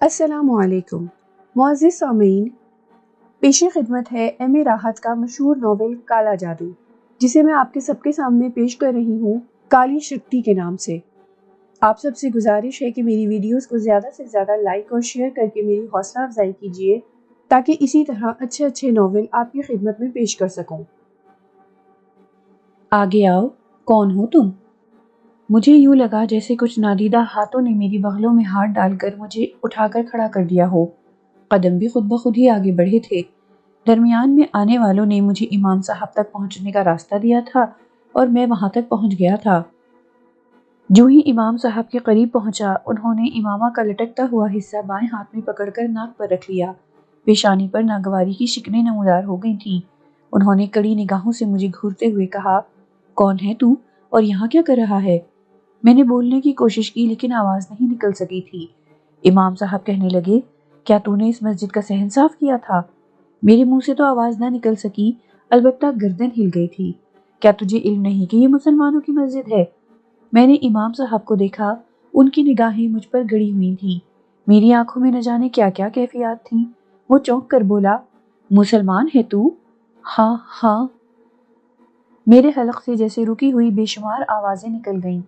السلام علیکم معزز سامعین، پیش خدمت ہے ایم اے راحت کا مشہور ناول کالا جادو، جسے میں آپ کے سب کے سامنے پیش کر رہی ہوں کالی شکتی کے نام سے۔ آپ سب سے گزارش ہے کہ میری ویڈیوز کو زیادہ سے زیادہ لائک اور شیئر کر کے میری حوصلہ افزائی کیجیے تاکہ اسی طرح اچھے اچھے ناول آپ کی خدمت میں پیش کر سکوں۔ آگے آؤ، کون ہو تم؟ مجھے یوں لگا جیسے کچھ نادیدہ ہاتھوں نے میری بغلوں میں ہاتھ ڈال کر مجھے اٹھا کر کھڑا کر دیا ہو۔ قدم بھی خود بخود ہی آگے بڑھے تھے۔ درمیان میں آنے والوں نے مجھے امام صاحب تک پہنچنے کا راستہ دیا تھا اور میں وہاں تک پہنچ گیا تھا۔ جو ہی امام صاحب کے قریب پہنچا، انہوں نے امامہ کا لٹکتا ہوا حصہ بائیں ہاتھ میں پکڑ کر ناک پر رکھ لیا۔ پیشانی پر ناگواری کی شکنیں نمودار ہو گئی تھیں۔ انہوں نے کڑی نگاہوں سے مجھے گھورتے ہوئے کہا، کون ہے تو اور یہاں کیا کر رہا ہے؟ میں نے بولنے کی کوشش کی لیکن آواز نہیں نکل سکی تھی۔ امام صاحب کہنے لگے، کیا تو نے اس مسجد کا صحن صاف کیا تھا؟ میرے منہ سے تو آواز نہ نکل سکی، البتہ گردن ہل گئی تھی۔ کیا تجھے علم نہیں کہ یہ مسلمانوں کی مسجد ہے؟ میں نے امام صاحب کو دیکھا، ان کی نگاہیں مجھ پر گڑی ہوئی تھیں۔ میری آنکھوں میں نہ جانے کیا کیا کیفیات تھیں۔ وہ چونک کر بولا، مسلمان ہے تو؟ ہاں ہاں۔ میرے حلق سے جیسے رکی ہوئی بے شمار آوازیں نکل گئیں،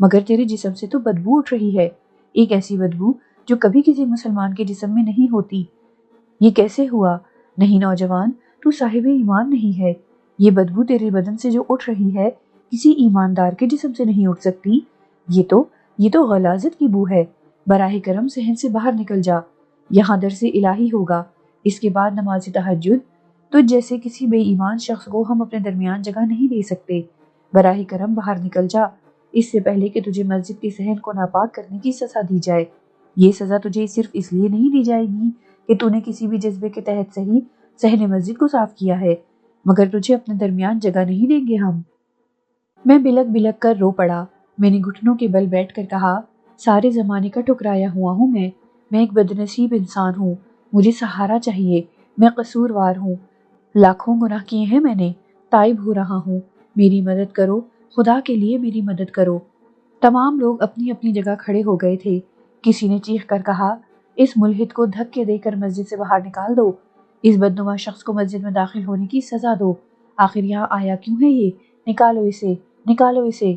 مگر تیرے جسم سے تو بدبو اٹھ رہی ہے، ایک ایسی بدبو جو کبھی کسی مسلمان کے جسم میں نہیں ہوتی۔ یہ کیسے ہوا؟ نہیں نوجوان، تو صاحب ایمان نہیں ہے۔ یہ بدبو تیرے بدن سے جو اٹھ رہی ہے، کسی ایماندار کے جسم سے نہیں اٹھ سکتی۔ یہ تو غلاظت کی بو ہے۔ براہ کرم صحن سے باہر نکل جا، یہاں درس الہی ہوگا، اس کے بعد نماز تہجد۔ تجھ جیسے کسی بے ایمان شخص کو ہم اپنے درمیان جگہ نہیں دے سکتے۔ براہ کرم باہر نکل جا، اس سے پہلے کہ تجھے مسجد کے صحن کو ناپاک کرنے کی سزا دی جائے۔ یہ سزا تجھے صرف اس لیے نہیں دی جائے گی کہ تو نے کسی بھی جذبے کے تحت صحیح صحن مسجد کو صاف کیا ہے، مگر تجھے اپنے درمیان جگہ نہیں دیں گے ہم۔ میں بلک بلک کر رو پڑا۔ میں نے گھٹنوں کے بل بیٹھ کر کہا، سارے زمانے کا ٹھکرایا ہوا ہوں میں ایک بدنصیب انسان ہوں، مجھے سہارا چاہیے، میں قصوروار ہوں، لاکھوں گناہ کیے ہیں میں نے، تائب ہو رہا ہوں، میری مدد کرو، خدا کے لیے میری مدد کرو۔ تمام لوگ اپنی اپنی جگہ کھڑے ہو گئے تھے۔ کسی نے چیخ کر کہا، اس ملحد کو دھکے دے کر مسجد سے باہر نکال دو، اس بدنما شخص کو مسجد میں داخل ہونے کی سزا دو، آخر یہاں آیا کیوں ہے یہ؟ نکالو اسے، نکالو اسے۔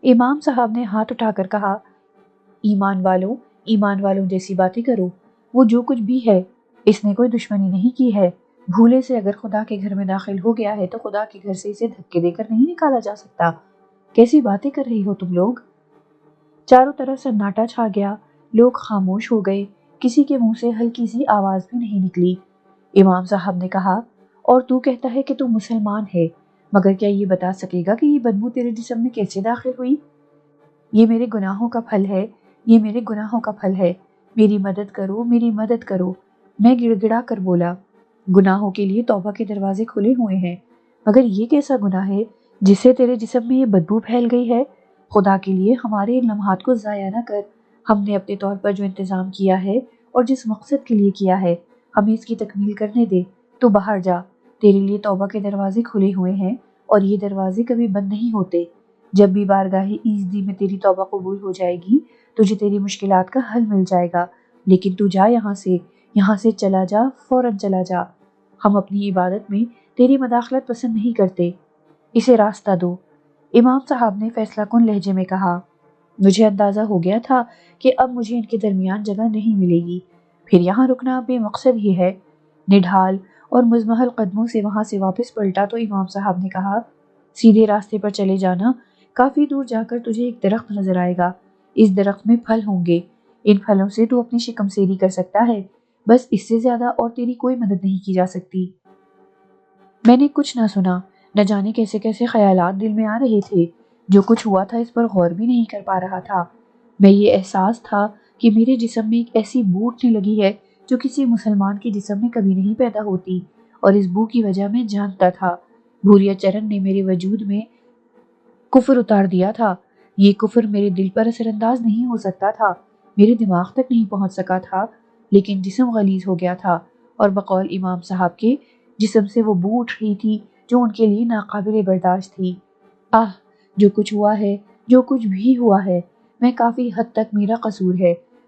امام صاحب نے ہاتھ اٹھا کر کہا، ایمان والوں جیسی باتیں کرو، وہ جو کچھ بھی ہے، اس نے کوئی دشمنی نہیں کی ہے، بھولے سے اگر خدا کے گھر میں داخل ہو گیا ہے تو خدا کے گھر سے اسے دھکے دے کر نہیں نکالا جا سکتا۔ کیسی باتیں کر رہی ہو تم لوگ؟ چاروں طرف سناٹا چھا گیا، لوگ خاموش ہو گئے، کسی کے منہ سے ہلکی سی آواز بھی نہیں نکلی۔ امام صاحب نے کہا، اور تو کہتا ہے کہ تو مسلمان ہے، مگر کیا یہ بتا سکے گا کہ یہ بدبو تیرے جسم میں کیسے داخل ہوئی؟ یہ میرے گناہوں کا پھل ہے، یہ میرے گناہوں کا پھل ہے، میری مدد کرو، میری مدد کرو۔ میں گڑ گڑا کر بولا، گناہوں کے لیے توبہ کے دروازے کھلے ہوئے ہیں، مگر یہ کیسا گناہ ہے جس سے تیرے جسم میں یہ بدبو پھیل گئی ہے؟ خدا کے لیے ہمارے ان لمحات کو ضائع نہ کر، ہم نے اپنے طور پر جو انتظام کیا ہے اور جس مقصد کے لیے کیا ہے، ہمیں اس کی تکمیل کرنے دے۔ تو باہر جا، تیرے لیے توبہ کے دروازے کھلے ہوئے ہیں اور یہ دروازے کبھی بند نہیں ہوتے۔ جب بھی بارگاہ ایزدی میں تیری توبہ قبول ہو جائے گی، تجھے تیری مشکلات کا حل مل جائے گا، لیکن تو جا یہاں سے چلا جا، فوراً چلا جا۔ ہم اپنی عبادت میں تیری مداخلت پسند نہیں کرتے، اسے راستہ دو۔ امام صاحب نے فیصلہ کن لہجے میں کہا، مجھے اندازہ ہو گیا تھا کہ اب مجھے ان کے درمیان جگہ نہیں ملے گی، پھر یہاں رکنا بے مقصد ہی ہے۔ نڈھال اور مزمحل قدموں سے وہاں سے واپس پلٹا تو امام صاحب نے کہا، سیدھے راستے پر چلے جانا، کافی دور جا کر تجھے ایک درخت نظر آئے گا، اس درخت میں پھل ہوں گے، ان پھلوں سے تو اپنی شکم سیری کر سکتا ہے، بس اس سے زیادہ اور تیری کوئی مدد نہیں کی جا سکتی۔ میں نے کچھ نہ سنا، نہ جانے کیسے کیسے خیالات دل میں آ رہے تھے، جو کچھ ہوا تھا اس پر غور بھی نہیں کر پا رہا تھا۔ میں یہ احساس تھا کہ میرے جسم میں ایک ایسی بو اٹھنے لگی ہے جو کسی مسلمان کے جسم میں کبھی نہیں پیدا ہوتی، اور اس بو کی وجہ میں جانتا تھا۔ بھوریا چرن نے میرے وجود میں کفر اتار دیا تھا۔ یہ کفر میرے دل پر اثر انداز نہیں ہو سکتا تھا، میرے دماغ تک نہیں پہنچ سکا تھا، لیکن جسم غلیظ ہو گیا تھا، اور بقول امام صاحب کے جسم سے وہ بو اٹھ رہی تھی جو ان کے لیے ناقابل برداشت تھی۔ آہ، جو کچھ ہوا ہے، جو کچھ بھی ہوا ہے، میں کافی حد تک میرا قصور ہے،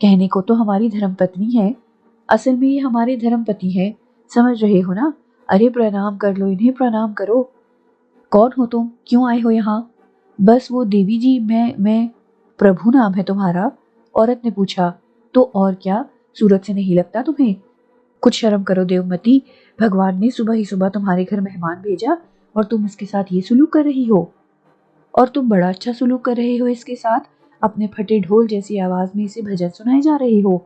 کہنے کو تو ہماری دھرم پتنی ہے، اصل میں یہ ہمارے دھرم پتی ہے، سمجھ رہے ہو نا؟ ارے پرنام کر لو، انہیں پرنام کرو۔ کون ہو تم؟ کیوں آئے ہو یہاں؟ بس وہ دیوی جی، میں پربھو نام ہے تمہارا؟ عورت نے پوچھا۔ تو اور کیا، صورت سے نہیں لگتا تمہیں؟ کچھ شرم کرو دیومتی، بھگوان نے صبح ہی صبح تمہارے گھر مہمان بھیجا اور تم اس کے ساتھ یہ سلوک کر رہی ہو؟ اور تم بڑا اچھا سلوک کر رہے ہو اس کے ساتھ، اپنے پھٹے ڈھول جیسی آواز میں اسے بھجن سنائے جا رہے ہو۔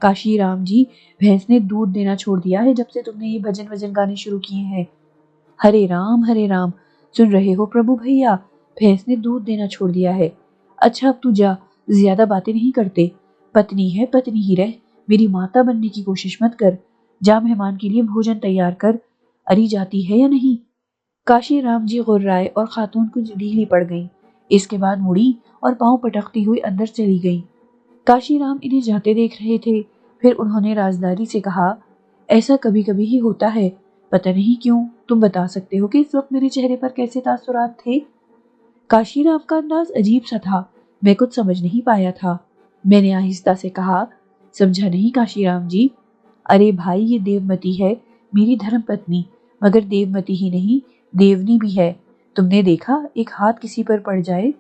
کاشی رام جی، بھینس نے دودھ دینا چھوڑ دیا ہے جب سے تم نے یہ بھجن وجن گانے شروع کیے ہیں۔ ہرے رام، سن رہے ہو پربھو بھیا، بھینس نے دودھ دینا چھوڑ دیا ہے۔ اچھا اب تو جا، زیادہ باتیں نہیں کرتے، پتنی ہے پتنی ہی رہ، میری ماتا بننے کی کوشش مت کر، جا مہمان کے لیے بھوجن تیار کر، اری جاتی ہے یا نہیں؟ کاشی رام جی غرائے اور خاتون کچھ ڈھیلی پڑ گئیں، اس کے بعد مڑی اور پاؤں پٹکتی ہوئی اندر چلی گئی۔ کاشی رام انہیں جاتے دیکھ رہے تھے، پھر انہوں نے رازداری سے کہا، ایسا کبھی کبھی ہی ہوتا ہے، پتہ نہیں کیوں، تم بتا سکتے ہو کہ اس وقت میرے چہرے پر کیسے تاثرات تھے؟ کاشی رام کا انداز عجیب سا تھا، میں کچھ سمجھ نہیں پایا تھا۔ میں نے آہستہ سے کہا، سمجھا نہیں کاشی رام جی؟ ارے بھائی، یہ دیومتی ہے، میری دھرم پتنی، مگر دیومتی ہی نہیں، دیونی بھی ہے۔ تم نے دیکھا ایک ہاتھ کسی پر پڑ جائے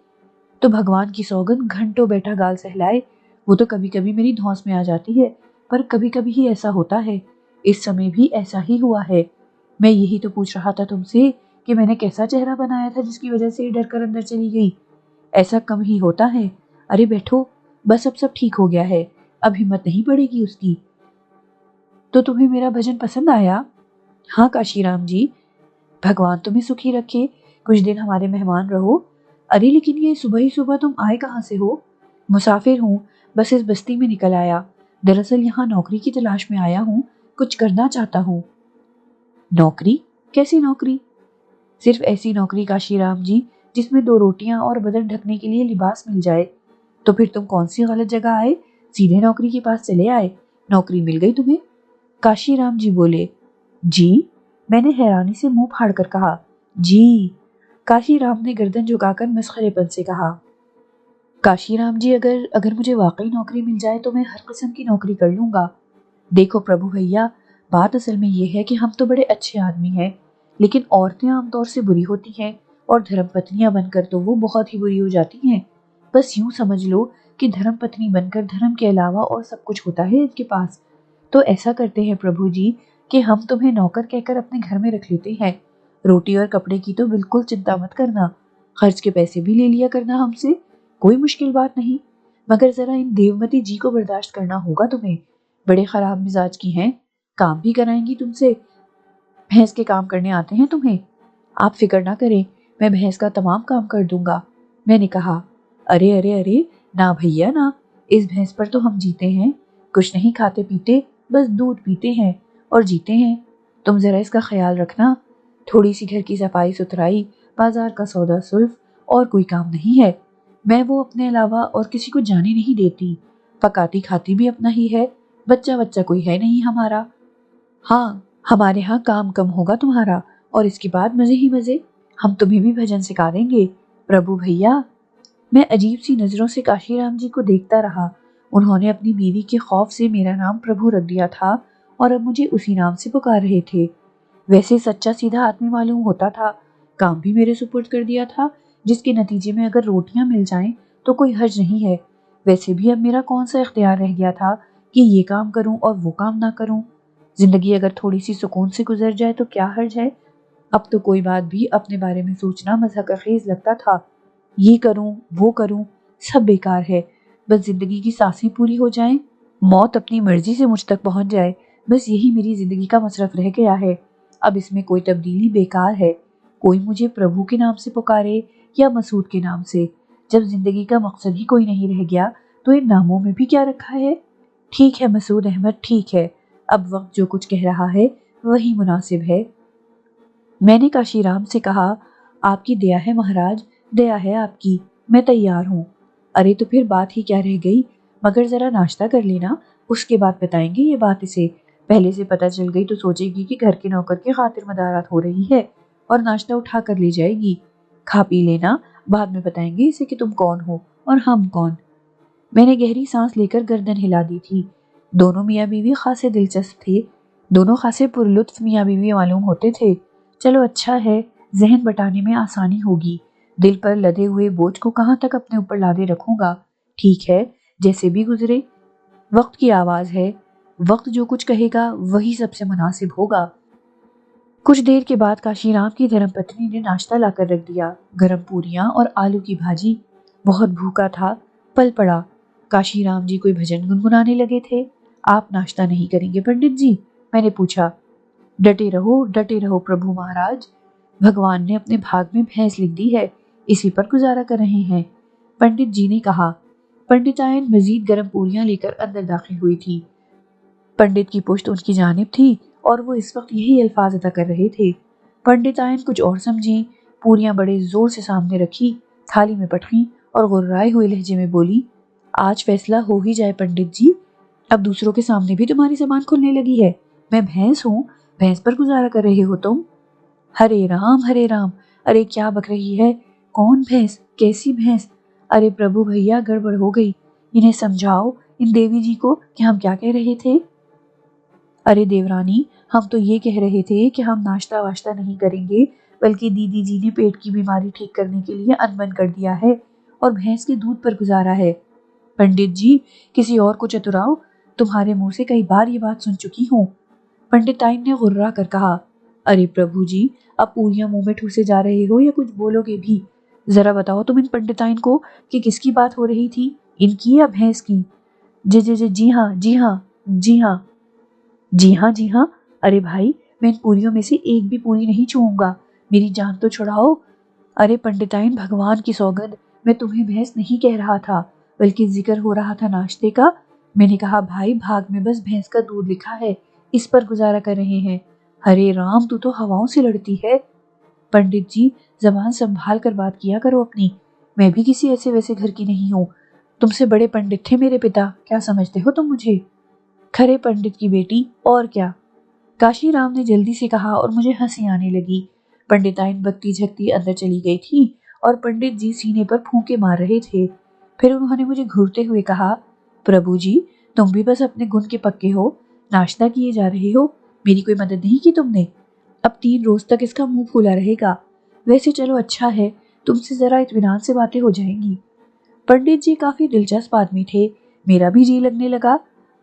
تو بھگوان کی سوگند گھنٹوں بیٹھا گال سہلائے، وہ تو کبھی کبھی میری دھونس میں آ جاتی ہے، پر کبھی کبھی ہی ایسا ہوتا ہے، اس سمے بھی ایسا ہی ہوا ہے۔ میں یہی تو پوچھ رہا تھا تم سے کہ میں نے کیسا چہرہ بنایا تھا جس کی وجہ سے ڈر کر اندر چلی گئی؟ ایسا کم ہی ہوتا ہے۔ ارے بیٹھو، بس اب سب ٹھیک ہو گیا ہے، اب ہمت نہیں پڑے گی اس کی۔ تو تمہیں میرا بھجن پسند آیا؟ ہاں کاشی رام جی، بھگوان تمہیں سکھی رکھے، کچھ دن ہمارے مہمان رہو۔ ارے لیکن یہ صبح ہی صبح تم آئے کہاں سے ہو؟ مسافر ہوں، بس اس بستی میں نکل آیا، دراصل یہاں نوکری کی تلاش میں آیا ہوں، کچھ کرنا چاہتا ہوں۔ نوکری؟ کیسی نوکری؟ صرف ایسی نوکری کاشی رام جی جس میں 2 روٹیاں اور بدن ڈھکنے کے لیے لباس مل جائے۔ تو پھر تم کون سی غلط جگہ آئے، سیدھے نوکری کے پاس چلے آئے، نوکری مل گئی تمہیں؟ کاشی رام جی بولے۔ جی؟ میں نے حیرانی سے منہ پھاڑ کر کہا، جی۔ کاشی رام نے گردن جھکا کر مسخرے پن سے کہا، کاشی رام جی، اگر مجھے واقعی نوکری مل جائے تو میں ہر قسم کی نوکری کر لوں گا۔ دیکھو پربھو بھیا، بات اصل میں یہ ہے کہ ہم تو بڑے اچھے آدمی ہیں، لیکن عورتیں عام طور سے بری ہوتی ہیں، اور دھرم پتنیاں بن کر تو وہ بہت ہی بری ہو جاتی ہیں۔ بس یوں سمجھ لو کہ دھرم پتنی بن کر دھرم کے علاوہ اور سب کچھ ہوتا ہے ان کے پاس۔ تو ایسا کرتے ہیں پربھو جی کہ ہم تمہیں نوکر کہہ کر اپنے گھر میں رکھ لیتے ہیں، روٹی اور کپڑے کی تو بالکل چنتا مت کرنا، خرچ کے پیسے بھی لے لیا کرنا ہم سے، کوئی مشکل بات نہیں، مگر ذرا ان دیومتی جی کو برداشت کرنا ہوگا تمہیں، بڑے خراب مزاج کی ہیں، کام بھی کرائیں گی تم سے، بھینس کے کام کرنے آتے ہیں تمہیں؟ آپ فکر نہ کریں، میں بھینس کا تمام کام کر دوں گا۔ میں نے کہا، ارے نہ بھیا نہ، اس بھینس پر تو ہم جیتے ہیں، کچھ نہیں کھاتے پیتے، بس دودھ پیتے ہیں اور جیتے ہیں، تم ذرا اس کا خیال رکھنا، تھوڑی سی گھر کی صفائی ستھرائی، بازار کا سودا سلف، اور کوئی کام نہیں ہے، میں وہ اپنے علاوہ اور کسی کو جانے نہیں دیتی، پکاتی کھاتی بھی اپنا ہی ہے، بچہ کوئی ہے نہیں ہمارا۔ ہاں، ہمارے ہاں کام کم ہوگا تمہارا، اور اس کے بعد مزے ہی مزے، ہم تمہیں بھی بھجن سکھا دیں گے پربھو بھیا۔ میں عجیب سی نظروں سے کاشی رام جی کو دیکھتا رہا، انہوں نے اپنی بیوی کے خوف سے میرا نام پربھو رکھ دیا تھا اور اب مجھے اسی نام سے پکار رہے تھے۔ ویسے سچا سیدھا آدمی معلوم ہوتا تھا، کام بھی میرے سپرد کر دیا تھا، جس کے نتیجے میں اگر روٹیاں مل جائیں تو کوئی حرج نہیں ہے، ویسے بھی اب میرا کون سا اختیار رہ گیا تھا کہ یہ کام کروں اور وہ کام نہ کروں، زندگی اگر تھوڑی سی سکون سے گزر جائے تو کیا حرج ہے، اب تو کوئی بات بھی اپنے بارے میں سوچنا مضحک خیز لگتا تھا، یہ کروں وہ کروں سب بیکار ہے، بس زندگی کی سانسیں پوری ہو جائیں، موت اپنی مرضی سے مجھ تک پہنچ جائے، بس یہی میری زندگی کا مصرف رہ گیا ہے، اب اس میں کوئی تبدیلی بیکار ہے، کوئی مجھے پربھو کے نام سے پکارے یا مسعود کے نام سے، جب زندگی کا مقصد ہی کوئی نہیں رہ گیا تو ان ناموں میں بھی کیا رکھا ہے۔ ٹھیک ہے مسعود احمد، ٹھیک ہے، اب وقت جو کچھ کہہ رہا ہے وہی مناسب ہے۔ میں نے کاشی رام سے کہا، آپ کی دیا ہے مہاراج، دیا ہے آپ کی، میں تیار ہوں۔ ارے تو پھر بات ہی کیا رہ گئی، مگر ذرا ناشتہ کر لینا، اس کے بعد بتائیں گے یہ بات اسے، پہلے سے پتہ چل گئی تو سوچے گی کہ گھر کے نوکر کی خاطر مدارات ہو رہی ہے اور ناشتہ اٹھا کر لے جائے گی، کھا پی لینا، بعد میں بتائیں گے اسے کہ تم کون ہو اور ہم کون۔ میں نے گہری سانس لے کر گردن ہلا دی تھی۔ دونوں میاں بیوی خاصے دلچسپ تھے، دونوں خاصے پرلطف میاں بیوی معلوم ہوتے تھے۔ چلو اچھا ہے، ذہن بٹانے میں آسانی ہوگی، دل پر لدے ہوئے بوجھ کو کہاں تک اپنے اوپر لادے رکھوں گا۔ ٹھیک ہے، جیسے بھی گزرے، وقت کی آواز ہے، وقت جو کچھ کہے گا وہی سب سے مناسب ہوگا۔ کچھ دیر کے بعد کاشی رام کی دھرم پتنی نے ناشتہ لا کر رکھ دیا، گرم پوریاں اور آلو کی بھاجی۔ بہت بھوکا تھا، پل پڑا۔ کاشی رام جی کوئی بھجن گنگنانے لگے تھے۔ آپ ناشتہ نہیں کریں گے پنڈت جی؟ میں نے پوچھا۔ ڈٹے رہو پربھو مہاراج، بھگوان نے اپنے بھاگ میں بھینس لکھ دی ہے، اسی پر گزارا کر رہے ہیں، پنڈت جی نے کہا۔ پنڈتائن مزید گرم پوریاں لے کر اندر داخل ہوئی تھی۔ پنڈت کی پشت ان کی جانب تھی اور وہ اس وقت یہی الفاظ ادا کر رہے تھے۔ پنڈتائن کچھ اور سمجھی، پوریاں بڑے زور سے سامنے رکھی، تھالی میں پٹکی اور غرائے ہوئے لہجے میں بولی، آج فیصلہ ہو ہی جائے پنڈت جی، اب دوسروں کے سامنے بھی تمہاری زبان کھلنے لگی ہے۔ میں بھینس ہوں، بھینس پر گزارا کر رہے ہو تم؟ ہرے رام، ارے کیا بک رہی ہے؟ کون بھینس؟ کیسی بھینس؟ ارے پربھو بھیا، گڑبڑ ہو گئی، انہیں سمجھاؤ ان دیوی جی کو کہ ہم کیا کہہ رہے تھے۔ ارے دیورانی، ہم تو یہ کہہ رہے تھے کہ ہم ناشتہ واشتہ نہیں کریں گے، بلکہ دیدی جی نے پیٹ کی بیماری ٹھیک کرنے کے لیے ان بن کر دیا ہے اور بھینس کے دودھ پر گزارا ہے۔ پنڈت جی، کسی اور کو چتراؤ، تمہارے منہ سے کئی بار یہ بات سن چکی ہوں۔ پنڈتائن نے غرا کر کہا، ارے پربھو جی، اب پوریاں منہ میں ٹھوسے جا رہے ہو یا کچھ بولو گے بھی؟ ذرا بتاؤ تم ان پنڈتائن کو کہ کس کی بات ہو رہی تھی، ان کی یا بھینس کی؟ جی ہاں، ارے بھائی، میں ان پوریوں میں سے ایک بھی پوری نہیں چھوؤں گا، میری جان تو چھڑاؤ۔ ارے پنڈتائن، بھگوان کی سوگند، میں تمہیں بھینس نہیں کہہ رہا تھا، بلکہ ذکر ہو رہا تھا ناشتے کا۔ میں نے کہا بھائی، بھاگ میں بس بھینس کا دودھ لکھا ہے، اس پر گزارا کر رہے ہیں۔ ہرے رام، تو ہواؤں سے لڑتی ہے۔ پنڈت جی، زبان سنبھال کر بات کیا کرو اپنی، میں بھی کسی ایسے ویسے گھر کی نہیں ہوں، تم سے بڑے پنڈت تھے میرے پتا، کیا سمجھتے ہو تم مجھے؟ کھرے پنڈت کی بیٹی، اور کیا؟ کاشی رام نے جلدی سے کہا اور مجھے ہنسی آنے لگی۔ پنڈتائن بکتی جھکتی اندر چلی گئی تھی اور پنڈت جی سینے پر پھونکے مار رہے تھے۔ پھر انہوں نے مجھے گھورتے ہوئے کہا، پربھو جی، تم بھی بس اپنے گن کے پکے ہو، ناشتہ کیے جا رہے ہو، میری کوئی مدد نہیں کی تم نے، اب 3 روز تک اس کا منہ پھولا رہے گا۔ ویسے چلو اچھا ہے، تم سے ذرا اطمینان سے باتیں ہو جائیں گی۔ پنڈت جی کافی دلچسپ آدمی تھے، میرا بھی جی لگنے لگا۔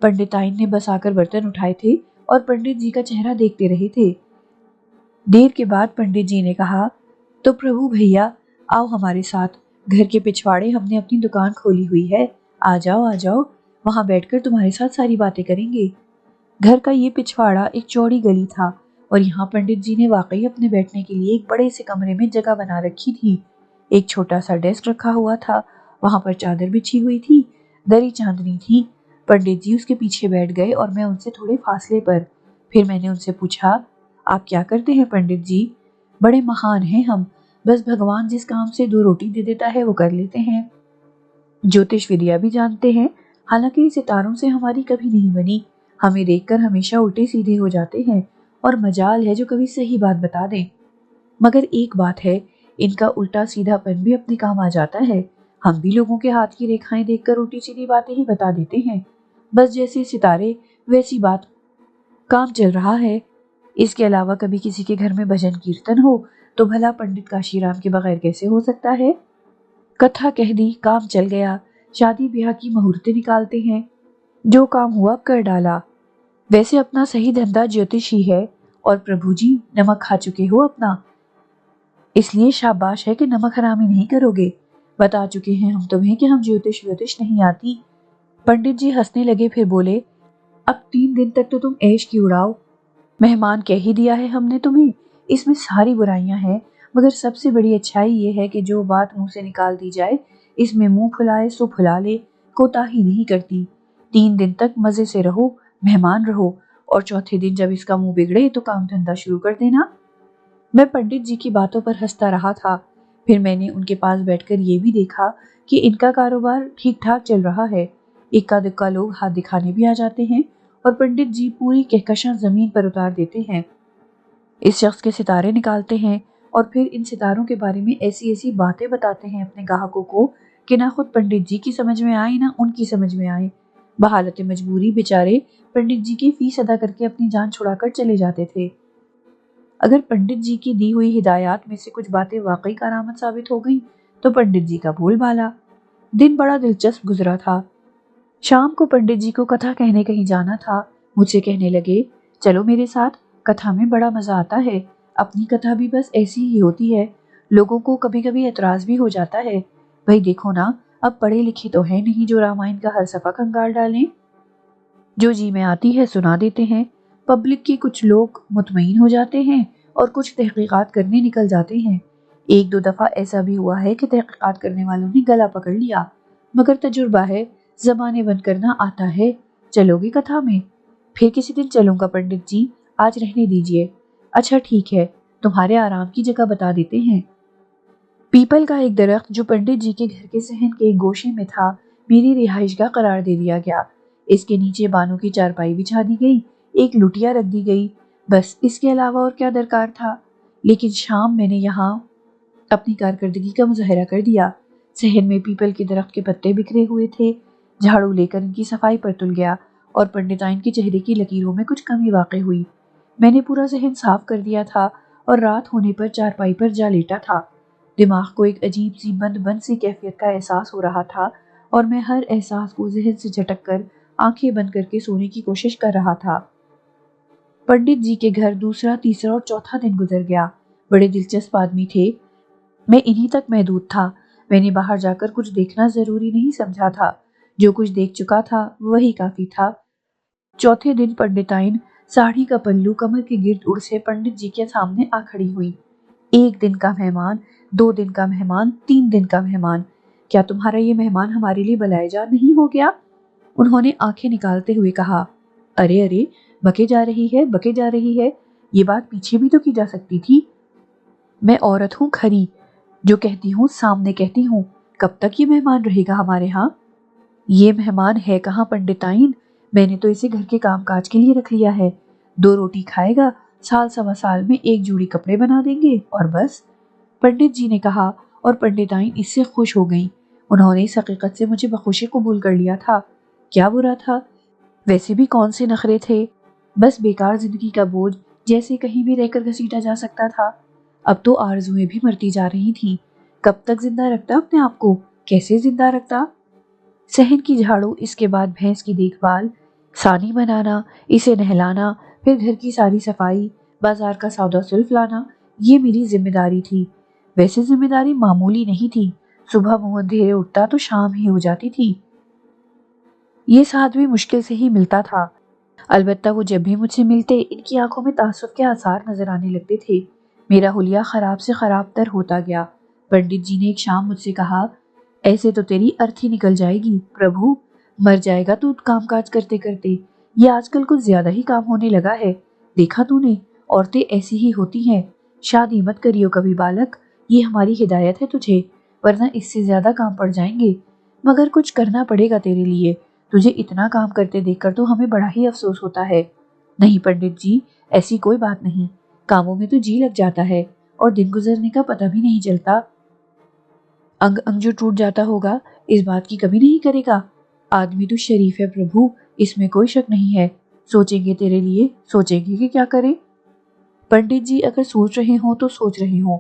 پنڈتائن نے بس آ کر برتن اٹھائے تھے اور پنڈت جی کا چہرہ دیکھتے رہے تھے۔ دیر کے بعد پنڈت جی نے کہا، تو پربھو بھیا، آؤ ہمارے ساتھ، گھر کے پچھواڑے ہم نے اپنی دکان کھولی ہوئی ہے، آ جاؤ، وہاں بیٹھ کر تمہارے ساتھ ساری باتیں کریں گے۔ گھر کا یہ پچھواڑا ایک چوڑی گلی تھا اور یہاں پنڈت جی نے واقعی اپنے بیٹھنے کے لیے ایک بڑے سے کمرے میں جگہ بنا رکھی تھی۔ ایک چھوٹا سا ڈیسک رکھا ہوا تھا، وہاں پر چادر بچھی ہوئی تھی، دری چاندنی تھی۔ پنڈت جی اس کے پیچھے بیٹھ گئے اور میں ان سے تھوڑے فاصلے پر۔ پھر میں نے ان سے پوچھا، آپ کیا کرتے ہیں پنڈت جی؟ بڑے مہان ہیں ہم، بس بھگوان جس کام سے 2 روٹی دے دیتا ہے وہ کر لیتے ہیں۔ جوتش ودیا بھی جانتے ہیں، حالانکہ ستاروں سے ہماری کبھی نہیں بنی، ہمیں دیکھ کر ہمیشہ الٹے سیدھے ہو جاتے ہیں اور مجال ہے جو کبھی صحیح بات بتا دیں۔ مگر ایک بات ہے، ان کا الٹا سیدھا پن بھی اپنے کام آ جاتا ہے، ہم بھی لوگوں کے ہاتھ کی ریکھائیں دیکھ کر الٹی سیدھی باتیں ہی بتا دیتے ہیں، بس جیسے ستارے ویسی بات، کام چل رہا ہے۔ اس کے علاوہ کبھی کسی کے گھر میں بھجن کیرتن ہو تو بھلا پنڈت کاشی رام کے بغیر کیسے ہو سکتا ہے؟ کتھا کہہ دی، کام چل گیا، شادی بیاہ کی مہورتیں نکالتے ہیں، جو کام ہوا کر ڈالا۔ ویسے اپنا صحیح دھندا جیوتش ہی ہے، اور پربھو جی نمک کھا چکے ہو اپنا، اس لیے شاباش ہے کہ نمک حرامی نہیں کرو گے، بتا چکے ہیں ہم تمہیں کہ ہم جیوتش نہیں آتی۔ پنڈت جی ہنسنے لگے، پھر بولے، اب 3 دن تک تو تم عیش کی اڑاؤ، مہمان کہہ ہی دیا ہے ہم نے تمہیں، اس میں ساری برائیاں ہیں، مگر سب سے بڑی اچھائی یہ ہے کہ جو بات منہ سے نکال دی جائے اس میں منہ پھلائے سو پھلا لے، کوتاہی نہیں کرتی۔ 3 دن تک مزے سے رہو، مہمان رہو، اور چوتھے دن جب اس کا منہ بگڑے تو کام دھندا شروع کر دینا۔ میں پنڈت جی کی باتوں پر ہنستا رہا تھا، پھر میں نے ان کے پاس بیٹھ کر یہ بھی دیکھا کہ ان کا کاروبار ٹھیک ٹھاک چل رہا ہے، اکا دکا لوگ ہاتھ دکھانے بھی آ جاتے ہیں اور پنڈت جی پوری کہکشاں زمین پر اتار دیتے ہیں، اس شخص کے ستارے نکالتے ہیں اور پھر ان ستاروں کے بارے میں ایسی ایسی باتیں بتاتے ہیں اپنے گاہکوں کو کہ نہ خود پنڈت جی کی سمجھ میں آئے نہ ان کی سمجھ میں آئے۔ بحالت مجبوری بیچارے پنڈت جی کی فیس ادا کر کے اپنی جان چھڑا کر چلے جاتے تھے۔ اگر پنڈت جی کی دی ہوئی ہدایات میں سے کچھ باتیں واقعی کارآمد ثابت ہو گئیں تو پنڈت جی کا بول بالا۔ دن بڑا دلچسپ گزرا تھا۔ شام کو پنڈت جی کو کتھا کہنے کہیں جانا تھا۔ مجھ سے کہنے لگے، چلو میرے ساتھ، کتھا میں بڑا مزہ آتا ہے۔ اپنی کتھا بھی بس ایسی ہی ہوتی ہے، لوگوں کو کبھی کبھی اعتراض بھی ہو جاتا ہے۔ بھائی دیکھو نا، اب پڑھے لکھے تو ہے نہیں جو رامائن کا ہر صفحہ کنگال ڈالیں، جو جی میں آتی ہے سنا دیتے ہیں۔ پبلک کے کچھ لوگ مطمئن ہو جاتے ہیں اور کچھ تحقیقات کرنے نکل جاتے ہیں۔ ایک دو دفعہ ایسا بھی ہوا ہے کہ تحقیقات کرنے والوں نے گلا پکڑ لیا، مگر تجربہ ہے، زبانیں بند کرنا آتا ہے۔ چلو گے کتھا میں؟ پھر کسی دن چلوں گا پنڈت جی، آج رہنے دیجئے۔ اچھا ٹھیک ہے، تمہارے آرام کی جگہ بتا دیتے ہیں۔ پیپل کا ایک درخت جو پنڈت جی کے گھر کے صحن کے ایک گوشے میں تھا، میری رہائش گاہ قرار دے دیا گیا۔ اس کے نیچے بانوں کی چارپائی بچھا دی گئی، ایک لٹیا رکھ دی گئی، بس اس کے علاوہ اور کیا درکار تھا۔ لیکن شام میں نے یہاں اپنی کارکردگی کا مظاہرہ کر دیا۔ صحن میں پیپل کے درخت کے پتے بکھرے ہوئے تھے۔ جھاڑو لے کر ان کی صفائی پر تل گیا اور پنڈتائن کے چہرے کی لکیروں میں کچھ کمی واقع ہوئی۔ میں نے پورا صحن صاف کر دیا تھا اور رات ہونے پر چارپائی پر جا لیٹا تھا۔ دماغ کو ایک عجیب سی بند بند سی کیفیت کا احساس ہو رہا تھا اور میں ہر احساس کو ذہن سے جھٹک کر آنکھیں بند کر کے سونے کی کوشش کر رہا تھا۔ پنڈت جی کے گھر دوسرا، تیسرا اور چوتھا دن گزر گیا۔ بڑے دلچسپ آدمی تھے، میں انہی تک محدود تھا۔ میں نے باہر جا کر کچھ دیکھنا ضروری نہیں سمجھا تھا، جو کچھ دیکھ چکا تھا وہی کافی تھا۔ چوتھے دن پنڈتائن ساڑھی کا پلو کمر کے گرد اڑ سے پنڈت جی کے سامنے آ کھڑی ہوئی۔ ایک دن کا مہمان، 2 دن کا مہمان، 3 دن کا مہمان، کیا تمہارا یہ مہمان ہمارے لیے بلائے جا نہیں ہو گیا؟ انہوں نے آنکھیں نکالتے ہوئے کہا۔ ارے ارے، بکے جا رہی ہے، بکے جا رہی ہے، یہ بات پیچھے بھی تو کی جا سکتی تھی۔ میں عورت ہوں کھری، جو کہتی ہوں سامنے کہتی ہوں۔ کب تک یہ مہمان رہے گا ہمارے ہاں؟ یہ مہمان ہے کہاں پنڈتائن، میں نے تو اسے گھر کے کام کاج کے لیے رکھ لیا ہے۔ 2 روٹی کھائے گا، سال سوا سال میں 1 جوڑی کپڑے بنا دیں گے اور بس۔ پنڈت جی نے کہا اور پنڈتائن اس سے خوش ہو گئیں۔ انہوں نے اس حقیقت سے مجھے بخوشی قبول کر لیا تھا۔ کیا برا تھا؟ ویسے بھی کون سے نخرے تھے، بس بیکار زندگی کا بوجھ جیسے کہیں بھی رہ کر گھسیٹا جا سکتا تھا۔ اب تو آرزوئیں بھی مرتی جا رہی تھیں۔ کب تک زندہ رکھتا اپنے آپ کو، کیسے زندہ رکھتا؟ صحن کی جھاڑو، اس کے بعد بھینس کی دیکھ بھال، سانی بنانا، اسے نہلانا، پھر گھر کی ساری صفائی، بازار کا سودا سلف لانا، یہ میری ذمہ داری تھی۔ ویسے ذمہ داری معمولی نہیں تھی، صبح منہ اندھیرے اٹھتا تو شام ہی ہو جاتی تھی۔ یہ ساتھ بھی مشکل سے ہی ملتا تھا، البتہ وہ جب بھی مجھ سے ملتے ان کی آنکھوں میں تعصب کے آثار نظر آنے لگتے تھے۔ میرا حلیہ خراب سے خراب تر ہوتا گیا۔ پنڈت جی نے ایک شام مجھ سے کہا، ایسے تو تیری ارتھی نکل جائے گی پربھو، مر جائے گا تو کام کاج کرتے کرتے۔ یہ آج کل کچھ زیادہ ہی کام ہونے لگا ہے، دیکھا تو نے، عورتیں ایسی ہی ہوتی ہیں۔ شادی مت کریو کبھی بالک، یہ ہماری ہدایت ہے تجھے، ورنہ اس سے زیادہ کام پڑ جائیں گے۔ مگر کچھ کرنا پڑے گا تیرے لیے، تجھے اتنا کام کرتے دیکھ کر تو ہمیں بڑا ہی افسوس ہوتا ہے۔ نہیں پنڈت جی، ایسی کوئی بات نہیں، کاموں میں تو جی لگ جاتا ہے اور دن گزرنے کا پتہ بھی نہیں چلتا۔ انگ انگ جو ٹوٹ جاتا ہوگا اس بات کی کمی نہیں کرے گا۔ آدمی تو شریف ہے پربھو، اس میں کوئی شک نہیں ہے۔ سوچیں گے تیرے لیے، سوچیں گے کہ کیا کریں۔ پنڈت جی اگر سوچ رہے ہوں تو سوچ رہے ہوں،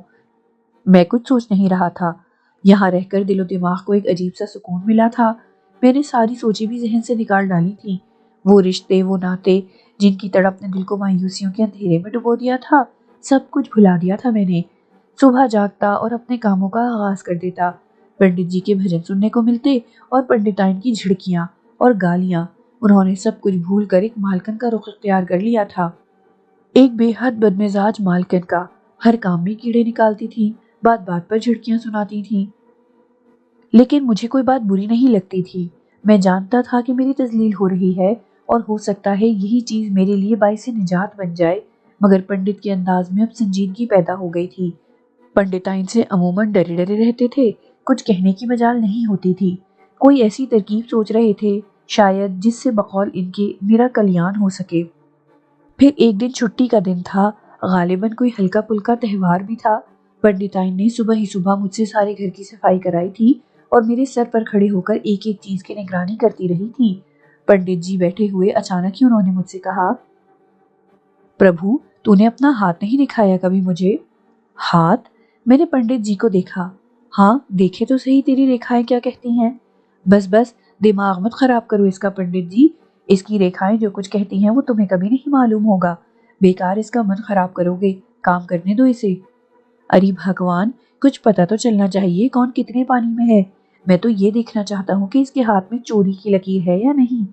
میں کچھ سوچ نہیں رہا تھا۔ یہاں رہ کر دل و دماغ کو ایک عجیب سا سکون ملا تھا۔ میں نے ساری سوچیں بھی ذہن سے نکال ڈالی تھی، وہ رشتے، وہ ناتے جن کی تڑپ نے دل کو مایوسیوں کے اندھیرے میں ڈبو دیا تھا، سب کچھ بھلا دیا تھا میں نے۔ صبح جاگتا اور اپنے کاموں کا آغاز کر دیتا، پنڈت جی کے بھجن سننے کو ملتے اور پنڈتائن کی جھڑکیاں اور گالیاں۔ انہوں نے سب کچھ بھول کر ایک مالکن کا رخ اختیار کر لیا تھا، ایک بے حد بدمزاج مالکن کا۔ ہر کام میں کیڑے نکالتی تھی، بات بات پر جھڑکیاں سناتی تھی، لیکن مجھے کوئی بات بری نہیں لگتی تھی۔ میں جانتا تھا کہ میری تذلیل ہو رہی ہے اور ہو سکتا ہے یہی چیز میرے لیے باعث نجات بن جائے، مگر پنڈت کے انداز میں اب سنجیدگی پیدا ہو گئی تھی۔ پنڈتائن سے عموماً ڈرے ڈرے رہتے تھے، کچھ کہنے کی مجال نہیں ہوتی تھی۔ کوئی ایسی ترکیب سوچ رہے تھے شاید جس سے بقول ان کے میرا کلیان ہو سکے۔ پھر ایک دن چھٹی کا دن تھا، غالباً کوئی ہلکا پھلکا تہوار بھی تھا۔ پنڈتائن نے صبح ہی صبح مجھ سے سارے گھر کی صفائی کرائی تھی اور میرے سر پر کھڑے ہو کر ایک ایک چیز کی نگرانی کرتی رہی تھی۔ پنڈت جی بیٹھے ہوئے اچانک ہی انہوں نے مجھ سے کہا، پربھو تو نے اپنا ہاتھ نہیں دکھایا کبھی مجھے؟ ہاتھ؟ میں نے پنڈت جی کو دیکھا۔ ہاں دیکھے تو صحیح تیری ریکھائیں کیا کہتی ہیں۔ بس بس دماغ مت خراب کرو اس کا پنڈت جی، اس کی ریکھائیں جو کچھ کہتی ہیں وہ تمہیں کبھی نہیں معلوم ہوگا، بیکار اس کا من خراب کرو گے، کام کرنے دو اسے۔ ارے بھگوان، کچھ پتہ تو چلنا چاہیے کون کتنے پانی میں ہے، میں تو یہ دیکھنا چاہتا ہوں کہ اس کے ہاتھ میں چوری کی لکیر ہے یا نہیں۔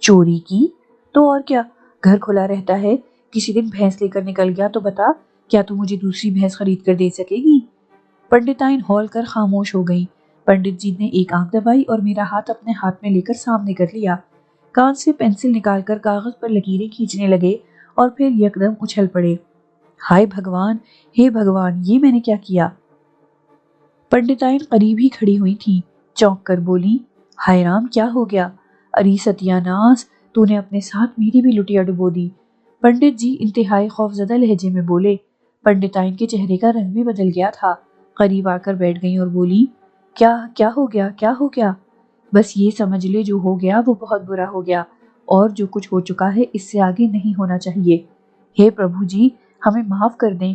چوری کی؟ تو اور کیا، گھر کھلا رہتا ہے، کسی دن بھینس لے کر نکل گیا تو بتا، کیا تو مجھے دوسری بھینس خرید کر دے سکے گی؟ پنڈتائن ہول کر خاموش ہو گئی۔ پنڈت جی نے ایک آنکھ دبائی اور میرا ہاتھ اپنے ہاتھ میں لے کر سامنے کر لیا، کان سے پینسل نکال کر کاغذ پر لکیریں کھینچنے لگے اور پھر یکدم اچھل پڑے۔ ہائے بھگوان، ہے بھگوان، یہ میں نے کیا کیا؟ پنڈتائن قریب ہی کھڑی ہوئی تھی، چونک کر بولی، ہائے رام، کیا ہو گیا؟ اری ستیہ ناس، تو نے اپنے ساتھ میری بھی لٹیا ڈبو دی۔ پنڈت جی انتہائی خوفزدہ لہجے میں بولے۔ پنڈتائن کے چہرے کا رنگ بھی بدل گیا تھا، قریب آ کر بیٹھ گئی اور بولی، کیا ہو گیا، کیا ہو گیا؟ بس یہ سمجھ لے جو ہو گیا وہ بہت برا ہو گیا، اور جو کچھ ہو چکا ہے اس سے آگے نہیں ہونا چاہیے۔ ہے پربھو جی، ہمیں معاف کر دیں،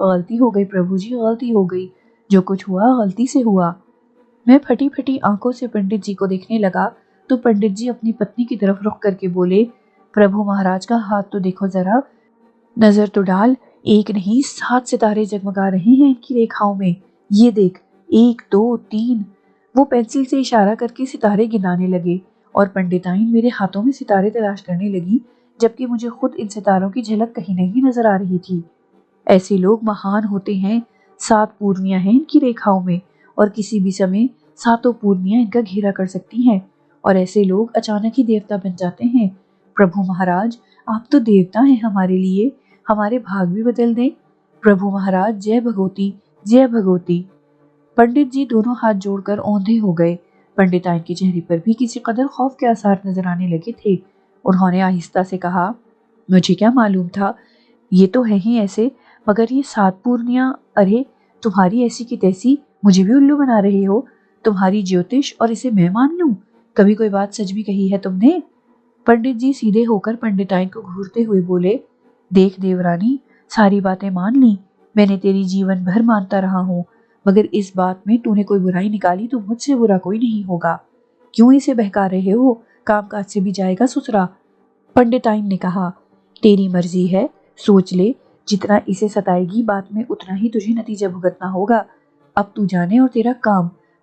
غلطی ہو گئی پربھو جی، غلطی ہو گئی، جو کچھ ہوا غلطی سے ہوا۔ میں پھٹی پھٹی آنکھوں سے پنڈت جی کو دیکھنے لگا تو پنڈت جی اپنی پتنی کی طرف رخ کر کے بولے، پربھو مہاراج کا ہاتھ تو دیکھو ذرا، نظر تو ڈال، ایک نہیں 7 ستارے جگمگا رہے ہیں ان کی ریکھاؤں میں، یہ دیکھ، 1 2 3۔ وہ پینسل سے اشارہ کر کے ستارے گنانے لگے اور پنڈتائن میرے ہاتھوں میں ستارے تلاش کرنے لگی، جبکہ مجھے خود ان ستاروں کی جھلک کہیں نہیں نظر آ رہی تھی۔ ایسے لوگ مہان ہوتے ہیں، 7 پورنیاں ہیں ان کی ریکھاؤں میں، اور کسی بھی سمے 7 پورنیاں ان کا گھیرا کر سکتی ہیں، اور ایسے لوگ اچانک ہی دیوتا بن جاتے ہیں۔ پربھو مہاراج، آپ تو دیوتا ہیں ہمارے لیے، ہمارے بھاگ بھی بدل دیں۔ پربھو مہاراج، جے بھگوتی، جے بھگوتی۔ پنڈت جی دونوں ہاتھ جوڑ کر اوندھے ہو گئے۔ پنڈتائن کے چہرے پر بھی کسی قدر خوف کے آثار نظر آنے لگے تھے۔ انہوں نے آہستہ سے کہا، مجھے کیا معلوم تھا، یہ تو ہے ہی ایسے، مگر یہ 7 پورنیاں، ارے تمہاری ایسی کی تیسی، مجھے بھی الو بنا رہے ہو، تمہاری جیوتش اور اسے میں مان لوں، کبھی کوئی بات سچ بھی کہی ہے تم نے؟ پنڈت جی سیدھے ہو کر پنڈتائن کو گھورتے ہوئے بولے، دیکھ دیورانی، ساری باتیں مان لی، میں نے تیری جیون بھر مانتا رہا ہوں، مگر اس بات میں تو نے کوئی برائی نکالی تو مجھ سے برا کوئی نہیں ہوگا، کیوں اسے بہکا رہے ہو، کام کاج سے بھی جائے گا سسرا۔ پنڈتائن نے کہا، تیری مرضی ہے، سوچ لے، جتنا اسے ستائے گی بات میں اتنا ہی تجھے نتیجہ بھگتنا ہوگا، اب تو جانے اور تیرا کام،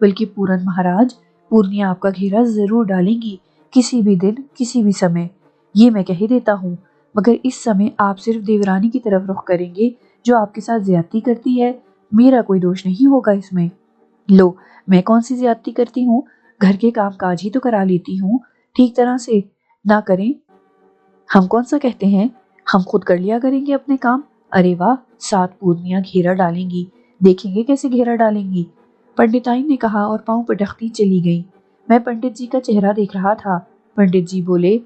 بلکہ پورن مہاراج، پورنیاں آپ کا گھیرا ضرور ڈالیں گی، کسی بھی دن، کسی بھی سمے، یہ میں کہہ دیتا ہوں، مگر اس سمے آپ صرف دیورانی کی طرف رخ کریں گے جو آپ کے ساتھ زیادتی کرتی ہے، میرا کوئی دوش نہیں ہوگا اس میں۔ لو، میں کون سی زیادتی کرتی ہوں، گھر کے کام کاج ہی تو کرا لیتی ہوں، ٹھیک طرح سے، نہ کریں ہم کون سا کہتے ہیں، ہم خود کر لیا کریں گے اپنے کام۔ ارے واہ، 7 پورنیاں گھیرا ڈالیں گی، دیکھیں گے کیسے گھیرا ڈالیں گی، پنڈتائن نے کہا اور پاؤں پٹکتی چلی گئی۔ میں پنڈت جی کا چہرہ دیکھ رہا تھا۔ پنڈت جی بولے،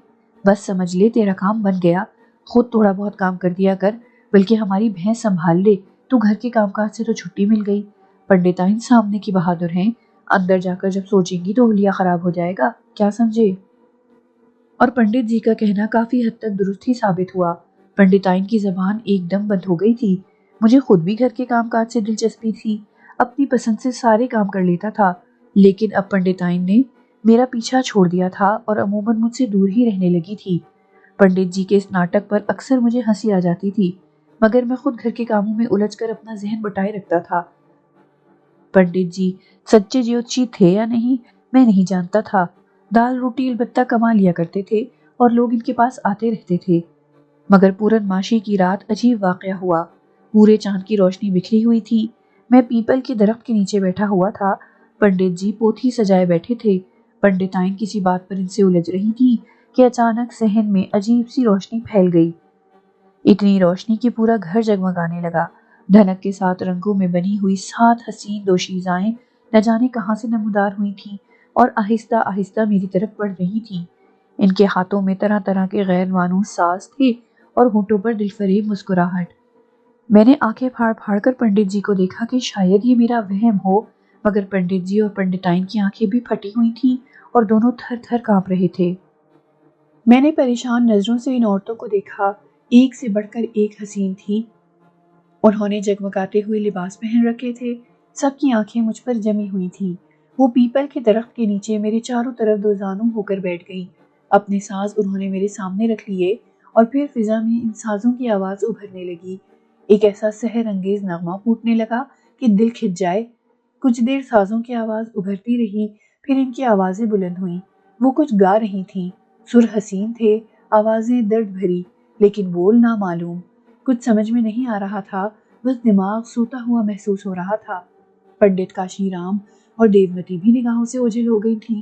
بس سمجھ لے تیرا کام بن گیا، خود تھوڑا بہت کام کر دیا کر، بلکہ ہماری بھینس سنبھال لے، تو گھر کے کام کاج سے تو چھٹی مل گئی۔ پنڈتائن سامنے کی بہادر ہیں، اندر جا کر جب سوچیں گی تو حلیہ خراب ہو جائے گا، کیا سمجھے؟ اور پنڈت جی کا کہنا کافی حد تک درست ہی ثابت ہوا۔ پنڈتائن کی زبان ایک دم بند ہو گئی تھی۔ مجھے خود بھی گھر کے کام کاج سے دلچسپی تھی، اپنی پسند سے سارے کام کر لیتا تھا، لیکن اب پنڈتائن نے میرا پیچھا چھوڑ دیا تھا اور عموماً مجھ سے دور ہی رہنے لگی تھی۔ پنڈت جی کے اس ناٹک پر اکثر مجھے ہنسی آ جاتی تھی، مگر میں خود گھر کے کاموں میں الجھ کر اپنا ذہن بٹائے رکھتا تھا۔ پنڈت جی سچے جیوتشی تھے یا نہیں، میں نہیں جانتا تھا، دال روٹی البتہ کما لیا کرتے تھے اور لوگ ان کے پاس آتے رہتے تھے، مگر پورن ماشی کی رات عجیب واقعہ ہوا۔ پورے چاند کی روشنی بکھری ہوئی تھی، میں پیپل کے درخت کے نیچے بیٹھا ہوا تھا، پنڈت جی پوتھی سجائے بیٹھے تھے، پنڈتائن کسی بات پر ان سے الجھ رہی تھی کہ اچانک صحن میں عجیب سی روشنی پھیل گئی، اتنی روشنی کہ پورا گھر جگمگانے لگا، دھنک کے ساتھ رنگوں میں بنی ہوئی 7 حسین دوشیزائیں نہ جانے کہاں سے نمودار ہوئی تھیں اور آہستہ آہستہ میری طرف بڑھ رہی تھیں، ان کے ہاتھوں میں طرح طرح کے غیر مانوس ساز تھے اور ہونٹوں پر دلفریب مسکراہٹ۔ میں نے آنکھیں پھاڑ پھاڑ کر پنڈت جی کو دیکھا کہ شاید یہ میرا وہم ہو، مگر پنڈت جی اور پنڈتائن کی آنکھیں بھی پھٹی ہوئی تھیں اور دونوں تھر تھر کانپ رہے تھے۔ میں نے پریشان نظروں سے ان عورتوں کو دیکھا، ایک سے بڑھ کر ایک حسین تھی۔ انہوں نے جگمگاتے ہوئے لباس پہن رکھے تھے، سب کی آنکھیں مجھ پر جمی ہوئی تھیں۔ وہ پیپل کے درخت کے نیچے میرے چاروں طرف دو زانوں ہو کر بیٹھ گئیں۔ اپنے ساز انہوں نے میرے سامنے رکھ لیے اور پھر فضا میں ان سازوں کی آواز ابھرنے لگی۔ ایک ایسا سحر انگیز نغمہ پھوٹنے لگا کہ دل کھچ جائے۔ کچھ دیر سازوں کی آواز ابھرتی رہی، پھر ان کی آوازیں بلند ہوئیں۔ وہ کچھ گا رہی تھیں، سر حسین تھے، آوازیں درد بھری، لیکن بول نامعلوم۔ کچھ سمجھ میں نہیں آ رہا تھا، بس دماغ سوتا ہوا محسوس ہو رہا تھا۔ پنڈت کاشی رام اور دیومتی بھی نگاہوں سے اوجھل ہو گئی تھیں۔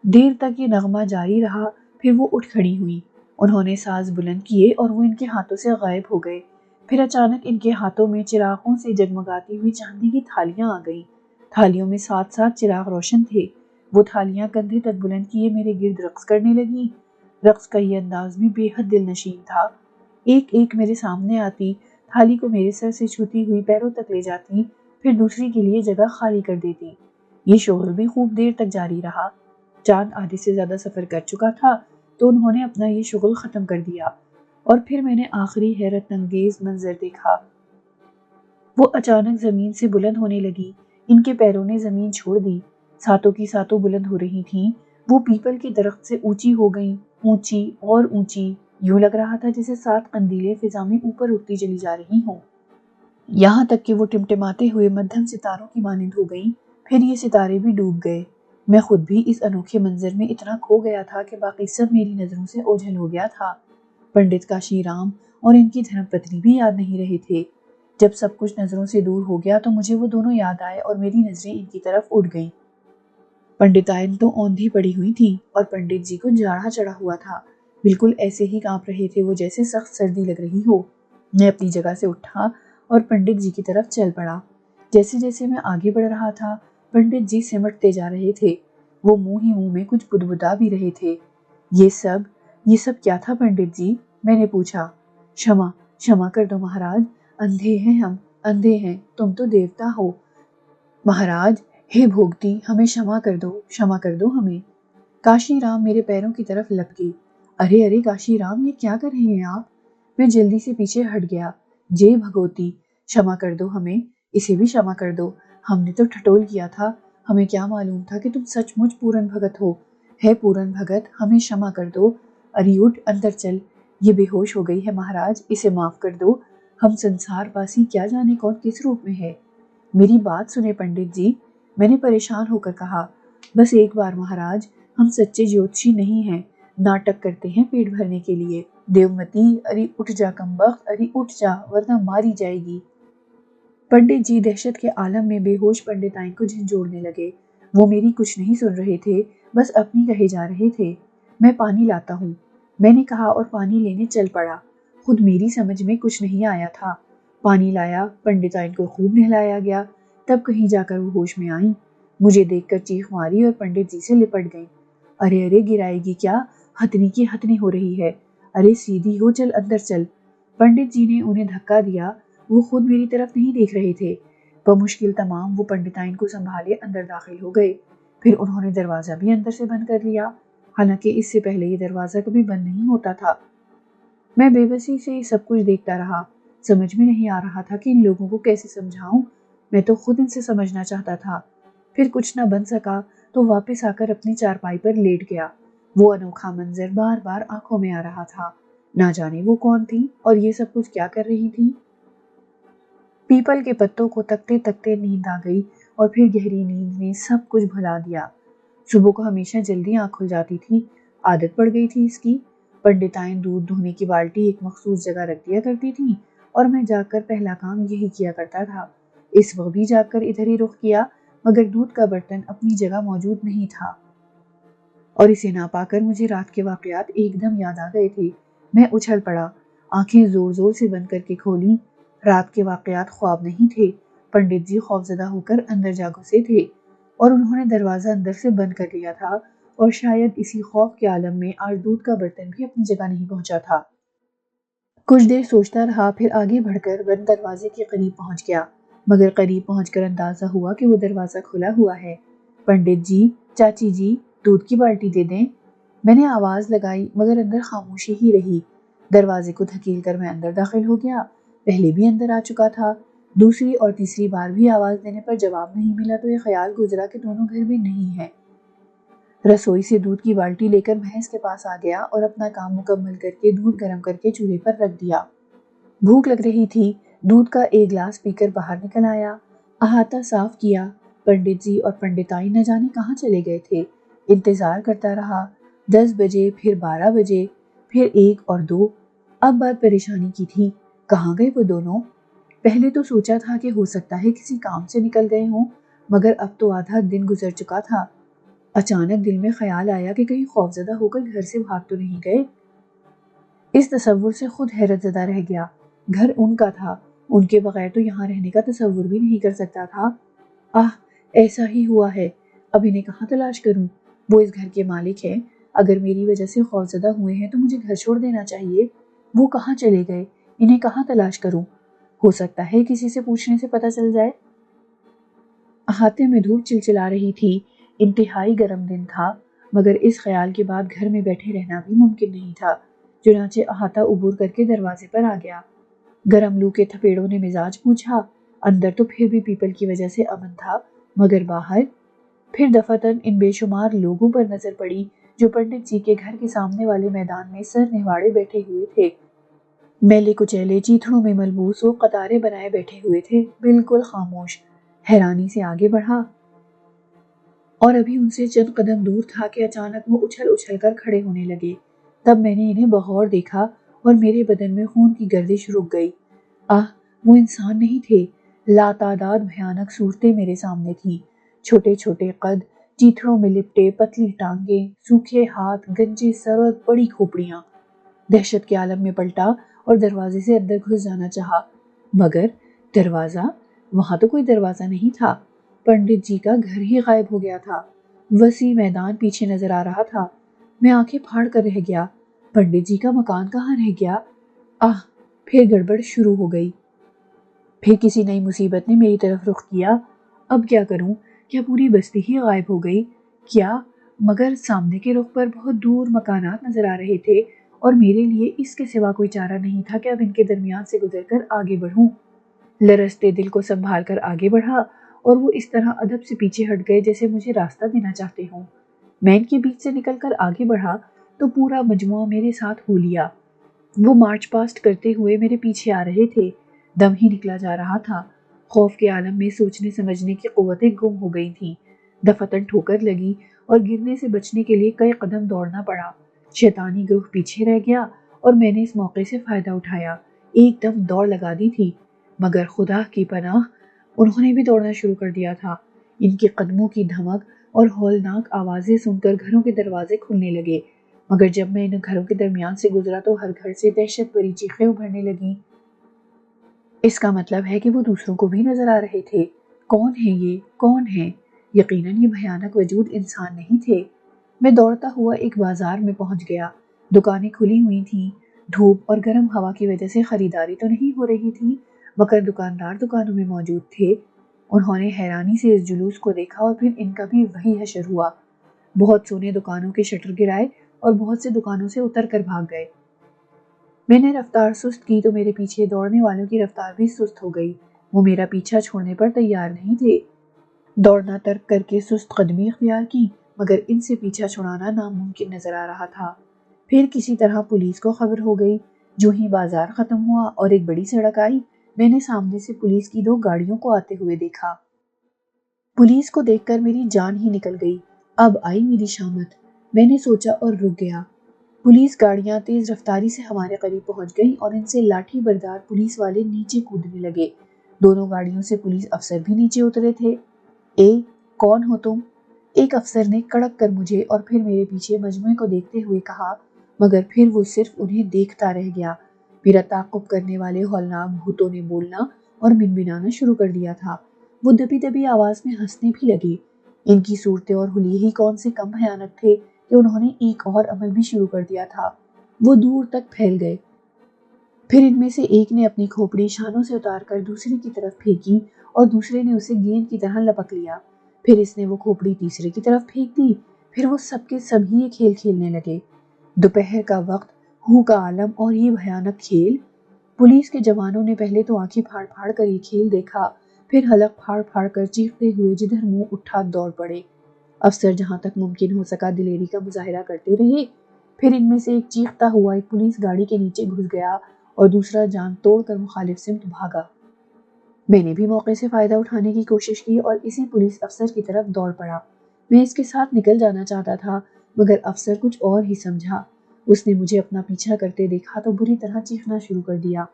دیر تک یہ نغمہ جاری رہا، پھر وہ اٹھ کھڑی ہوئی۔ انہوں نے ساز بلند کیے اور وہ ان کے ہاتھوں سے غائب ہو گئے۔ پھر اچانک ان کے ہاتھوں میں چراغوں سے جگمگاتی ہوئی چاندی کی تھالیاں آ گئیں۔ تھالیوں میں 7 چراغ روشن تھے۔ وہ تھالیاں کندھے تک بلند کیے میرے گرد رقص کرنے لگیں۔ رقص کا یہ انداز بھی بے حد دل نشین تھا۔ ایک ایک میرے سامنے آتی، تھالی کو میرے سر سے چھوتی ہوئی پیروں تک لے جاتی، پھر دوسری کے لیے جگہ خالی کر دیتی۔ یہ شغل بھی خوب دیر تک جاری رہا۔ چاند آدھے سے زیادہ سفر کر چکا تھا تو انہوں نے اپنا یہ شغل ختم کر دیا، اور پھر میں نے آخری حیرت انگیز منظر دیکھا۔ وہ اچانک زمین سے بلند ہونے لگی، ان کے پیروں نے زمین چھوڑ دی، ساتوں کی ساتوں بلند ہو رہی تھیں۔ وہ پیپل کے درخت سے اونچی ہو گئیں، اونچی اور اونچی، یوں لگ رہا تھا جیسے 7 قندیلیں فضا میں اوپر اٹھتی چلی جا رہی ہوں، یہاں تک کہ وہ ٹمٹماتے ہوئے مدھم ستاروں کی مانند ہو گئیں۔ پھر یہ ستارے بھی ڈوب گئے۔ میں خود بھی اس انوکھے منظر میں اتنا کھو گیا تھا کہ باقی سب میری نظروں سے اوجھل ہو گیا تھا۔ پنڈت کاشی رام اور ان کی دھرم پتنی بھی یاد نہیں رہے تھے۔ جب سب کچھ نظروں سے دور ہو گیا تو مجھے وہ دونوں یاد آئے اور میری نظریں ان کی طرف اٹھ گئیں۔ پنڈتائن تو اوندھی پڑی ہوئی تھیں اور پنڈت جی کو جاڑا چڑھا ہوا تھا، بالکل ایسے ہی کانپ رہے تھے وہ جیسے سخت سردی لگ رہی ہو۔ میں اپنی جگہ سے اٹھا اور پنڈت جی کی طرف چل پڑا۔ جیسے جیسے میں آگے بڑھ رہا تھا، پنڈت جی سمٹتے جا رہے تھے۔ وہ منہ ہی منہ میں کچھ بدبدا بھی رہے تھے۔ یہ سب کیا تھا پنڈت جی؟ میں نے پوچھا۔ شمع کر دو مہاراج، اندھے ہیں ہم، اندھے ہیں، تم تو دیوتا ہو۔ مہاراج، ہے بھوگتی، ہمیں شمع کر دو ہمیں۔ کاشی رام میرے پیروں کی طرف لپکے۔ ارے کاشی رام، یہ کیا کر رہے ہیں آپ؟ میں جلدی سے پیچھے ہٹ گیا۔ جے بھگوتی، شمع کر دو ہمیں، اسے بھی شمع کر دو، ہم نے تو ٹھٹول کیا تھا، ہمیں کیا معلوم تھا کہ تم سچ مچ پورن بھگت ہو۔ ہے پورن بھگت، ہمیں شمع کر دو۔ اری اٹھ اندر چل، یہ بے ہوش ہو گئی ہے مہاراج، اسے معاف کر دو۔ ہم سنسار باسی کیا جانے کون کس روپ میں ہے۔ میری بات سنیں پنڈت جی، میں نے پریشان ہو کر کہا۔ بس ایک بار مہاراج، ہم سچے جیوتشی نہیں ہیں، ناٹک کرتے ہیں پیٹ بھرنے کے لیے۔ دیومتی، اری اٹھ جا کمبخت، اری اٹھ جا ورنہ ماری جائے گی۔ پنڈت جی دہشت کے عالم میں بے ہوش پنڈتائن کو جھنجھوڑنے لگے۔ وہ میری کچھ نہیں سن رہے تھے، بس اپنی کہے جا رہے تھے۔ میں پانی لاتا ہوں، میں نے کہا اور پانی لینے چل پڑا۔ خود میری سمجھ میں کچھ نہیں آیا تھا۔ پانی لایا، پنڈتائن کو خوب نہلایا گیا، تب کہیں جا کر وہ ہوش میں آئیں۔ مجھے دیکھ کر چیخ ماری اور پنڈت جی سے لپٹ گئیں۔ ارے گرائے گی کیا، ہتنی کی ہتنی ہو رہی ہے، ارے سیدھی ہو، چل اندر چل۔ پنڈت جی نے انہیں دھکا دیا، وہ خود میری طرف نہیں دیکھ رہے تھے۔ بمشکل تمام وہ پنڈتائن کو سنبھالے اندر داخل ہو گئے۔ پھر انہوں نے دروازہ بھی اندر سے بند کر لیا، حالانکہ اس سے پہلے یہ دروازہ کبھی بند نہیں ہوتا تھا۔ میں بے بسی سے سب کچھ دیکھتا رہا، سمجھ میں نہیں آ رہا تھا کہ ان لوگوں کو کیسے سمجھاؤں۔ میں تو خود ان سے سمجھنا چاہتا تھا۔ پھر کچھ نہ بن سکا تو واپس آ کر اپنی چارپائی پر لیٹ گیا۔ وہ انوکھا منظر بار بار آنکھوں میں آ رہا تھا۔ نہ جانے وہ کون تھی اور یہ سب کچھ کیا کر رہی تھی۔ پیپل کے پتوں کو تکتے تکتے نیند آ گئی اور پھر گہری نیند نے سب کچھ بھلا دیا۔ صبح کو ہمیشہ جلدی آنکھ کھل جاتی تھی، عادت پڑ گئی تھی اس کی۔ پنڈتائن دودھ دھونے کی بالٹی ایک مخصوص جگہ رکھ دیا کرتی تھی اور میں جاگ کر پہلا کام یہی کیا کرتا تھا۔ اس وقت بھی جاگ کر ادھر ہی رخ کیا، مگر دودھ کا برتن اپنی جگہ موجود نہیں تھا، اور اسے نہ پا کر مجھے رات کے واقعات ایک دم یاد آ گئے تھے۔ میں اچھل پڑا، آنکھیں زور زور سے بند کر کے کھولی۔ رات کے واقعات خواب نہیں تھے۔ پنڈت جی خوفزدہ ہو کر اندر جا گھسے تھے اور انہوں نے دروازہ اندر سے بند کر لیا تھا، اور شاید اسی خوف کے عالم میں آج دودھ کا برتن بھی اپنی جگہ نہیں پہنچا تھا۔ کچھ دیر سوچتا رہا، پھر آگے بڑھ کر بند دروازے کے قریب پہنچ گیا، مگر قریب پہنچ کر اندازہ ہوا کہ وہ دروازہ کھلا ہوا ہے۔ پنڈت جی، چاچی جی، دودھ کی بالٹی دے دیں؟ میں نے آواز لگائی مگر اندر خاموشی ہی رہی۔ دروازے کو دھکیل کر میں اندر داخل ہو گیا۔ پہلے بھی اندر آ چکا تھا، دوسری اور تیسری بار بھی آواز دینے پر جواب نہیں ملا تو یہ خیال گزرا کہ دونوں گھر میں نہیں ہے۔ رسوئی سے دودھ کی بالٹی لے کر بھینس کے پاس آ گیا اور اپنا کام مکمل کر کے دودھ گرم کر کے چولہے پر رکھ دیا۔ بھوک لگ رہی تھی، دودھ کا ایک گلاس پی کر باہر نکل آیا، احاطہ صاف کیا۔ پنڈت جی اور پنڈتائی نہ جانے کہاں چلے گئے تھے۔ انتظار کرتا رہا، 10 بجے، پھر 12 بجے، پھر 1 اور 2۔ اب بات پریشانی کی تھی، کہاں گئے وہ دونوں؟ پہلے تو سوچا تھا کہ ہو سکتا ہے کسی کام سے نکل گئے ہوں، مگر اب تو آدھا دن گزر چکا تھا۔ اچانک دل میں خیال آیا کہ کہیں خوفزدہ ہو کر گھر سے بھاگ تو نہیں گئے۔ اس تصور سے خود حیرت زدہ رہ گیا۔ گھر ان کا تھا، ان کے بغیر تو یہاں رہنے کا تصور بھی نہیں کر سکتا تھا۔ ایسا ہی ہوا ہے، اب انہیں کہاں تلاش کروں؟ وہ اس گھر کے مالک ہیں، اگر میری وجہ سے خوفزدہ ہوئے ہیں تو مجھے گھر چھوڑ دینا چاہیے۔ وہ کہاں چلے گئے؟ انہیں کہاں تلاش کروں؟ ہو سکتا ہے کسی سے پوچھنے سے پتہ چل جائے۔ احاطے میں دھوپ چلچلا رہی تھی، انتہائی گرم دن تھا، مگر اس خیال کے بعد گھر میں بیٹھے رہنا بھی ممکن نہیں تھا۔ چنانچہ احاطہ عبور کر کے دروازے پر آ گیا۔ گرم لو کے تھپیڑوں نے مزاج پوچھا، اندر تو پھر بھی پیپل کی وجہ سے امن تھا، مگر باہر؟ پھر دفعتاً ان بے شمار لوگوں پر نظر پڑی جو پنڈت جی کے گھر کے سامنے والے میدان میں سر نہواڑے بیٹھے ہوئے تھے۔ میلے کچیلے چیتھڑوں میں ملبوس وہ قطاریں بنائے بیٹھے ہوئے تھے، بالکل خاموش۔ حیرانی سے آگے بڑھا اور ابھی ان سے چند قدم دور تھا کہ اچانک وہ اچھل اچھل کر کھڑے ہونے لگے۔ تب میں نے انہیں بغور دیکھا اور میرے بدن میں خون کی گردش رک گئی۔ وہ انسان نہیں تھے، لاتعداد بھیانک صورتیں میرے سامنے تھیں، چھوٹے چھوٹے قد، چیتھڑوں میں لپٹے، پتلی ٹانگیں، سوکھے ہاتھ، گنجے سر اور بڑی کھوپڑیاں۔ دہشت کے عالم میں پلٹا اور دروازے سے اندر گھس جانا چاہا، مگر دروازہ؟ وہاں تو کوئی دروازہ نہیں تھا۔ پنڈت جی کا گھر ہی غائب ہو گیا تھا، وسیع میدان پیچھے نظر آ رہا تھا۔ میں آنکھیں پھاڑ کر رہ گیا، پنڈت جی کا مکان کہاں رہ گیا؟ پھر گڑبڑ شروع ہو گئی۔ پھر کسی نئی مصیبت نے میری طرف رخ کیا۔ اب کیا کروں؟ کیا پوری بستی ہی غائب ہو گئی؟ کیا؟ مگر سامنے کے رخ پر بہت دور مکانات نظر آ رہے تھے اور میرے لیے اس کے سوا کوئی چارہ نہیں تھا کہ اب ان کے درمیان سے گزر کر آگے بڑھوں۔ لرزتے دل کو سنبھال کر آگے بڑھا اور وہ اس طرح ادب سے پیچھے ہٹ گئے جیسے مجھے راستہ دینا چاہتے ہوں۔ میں ان کے بیچ سے نکل کر آگے بڑھا تو پورا مجموعہ میرے ساتھ ہو لیا۔ وہ مارچ پاسٹ کرتے ہوئے میرے پیچھے آ رہے تھے، دم ہی نکلا جا رہا تھا۔ خوف کے عالم میں سوچنے سمجھنے کی قوتیں گم ہو گئی تھیں۔ دفعتاً ٹھوکر لگی اور گرنے سے بچنے کے لیے کئی قدم دوڑنا پڑا۔ شیطانی گروہ پیچھے رہ گیا اور میں نے اس موقع سے فائدہ اٹھایا، ایک دم دوڑ لگا دی تھی، مگر خدا کی پناہ انہوں نے بھی دوڑنا شروع کر دیا تھا۔ ان کے قدموں کی دھمک اور ہولناک آوازیں سن کر گھروں کے دروازے کھلنے لگے، مگر جب میں ان گھروں کے درمیان سے گزرا تو ہر گھر سے دہشت بھری چیخیں ابھرنے لگیں۔ اس کا مطلب ہے کہ وہ دوسروں کو بھی نظر آ رہے تھے۔ کون ہے یہ؟ کون ہے؟ یقیناً یہ بھیانک وجود انسان نہیں تھے۔ میں دوڑتا ہوا ایک بازار میں پہنچ گیا۔ دکانیں کھلی ہوئی تھیں، دھوپ اور گرم ہوا کی وجہ سے خریداری تو نہیں ہو رہی تھی، مگر دکاندار دکانوں میں موجود تھے۔ انہوں نے حیرانی سے اس جلوس کو دیکھا اور پھر ان کا بھی وہی حشر ہوا۔ بہت سونے دکانوں کے شٹر گرائے اور بہت سے دکانوں سے اتر کر بھاگ گئے۔ میں نے رفتار سست کی تو میرے پیچھے دوڑنے والوں کی رفتار بھی سست ہو گئی۔ وہ میرا پیچھا چھوڑنے پر تیار نہیں تھے۔ دوڑنا ترک کر کے سست قدمی اختیار کی، مگر ان سے پیچھا چھڑانا ناممکن نظر آ رہا تھا۔ پھر کسی طرح پولیس کو خبر ہو گئی۔ جو ہی بازار ختم ہوا اور ایک بڑی سڑک آئی، میں نے سامنے سے پولیس کی 2 گاڑیوں کو آتے ہوئے دیکھا۔ پولیس کو دیکھ کر میری جان ہی نکل گئی۔ اب آئی میری شامت، میں نے سوچا اور رک گیا۔ پولیس گاڑیاں تیز رفتاری سے ہمارے قریب پہنچ گئیں اور ان سے لاٹھی بردار پولیس والے نیچے کودنے لگے۔ دونوں گاڑیوں سے پولیس افسر بھی نیچے اترے تھے۔ کون ہو تم؟ ایک افسر نے کڑک کر مجھے اور پھر میرے پیچھے مجموعے کو دیکھتے ہوئے کہا، مگر پھر وہ صرف انہیں دیکھتا رہ گیا۔ میرا تعاقب کرنے والے ہولناک بھوتوں نے بولنا اور منمنانا شروع کر دیا تھا۔ وہ دبی دبی آواز میں ہنسنے بھی لگے۔ ان کی صورتیں اور حلیے ہی کون سے کم بھیانک تھے کہ انہوں نے ایک اور عمل بھی شروع کر دیا تھا۔ وہ دور تک پھیل گئے۔ پھر ان میں سے ایک نے اپنی کھوپڑی شانوں سے اتار کر دوسرے کی طرف پھینکی اور دوسرے نے اسے گیند کی طرح لپک لیا۔ پھر اس نے وہ کھوپڑی تیسرے کی طرف پھینک دی۔ پھر وہ سب کے سب ہی یہ کھیل کھیلنے لگے۔ دوپہر کا وقت، ہو کا عالم اور یہ بھیانک کھیل۔ پولیس کے جوانوں نے پہلے تو آنکھیں پھاڑ پھاڑ کر یہ کھیل دیکھا، پھر حلق پھاڑ پھاڑ کر چیختے ہوئے جدھر منہ اٹھا دوڑ پڑے۔ افسر جہاں تک ممکن ہو سکا دلیری کا مظاہرہ کرتے رہے۔ پھر ان میں سے ایک چیختا ہوا ایک پولیس گاڑی کے نیچے گھس گیا اور دوسرا جان توڑ کر مخالف سمت بھاگا۔ میں نے بھی موقع سے فائدہ اٹھانے کی کوشش کی اور اسی پولیس افسر کی طرف دوڑ پڑا۔ میں اس کے ساتھ نکل جانا چاہتا تھا مگر افسر کچھ اور ہی سمجھا۔ اس نے مجھے اپنا پیچھا کرتے دیکھا تو بری طرح چیخنا شروع کر دیا،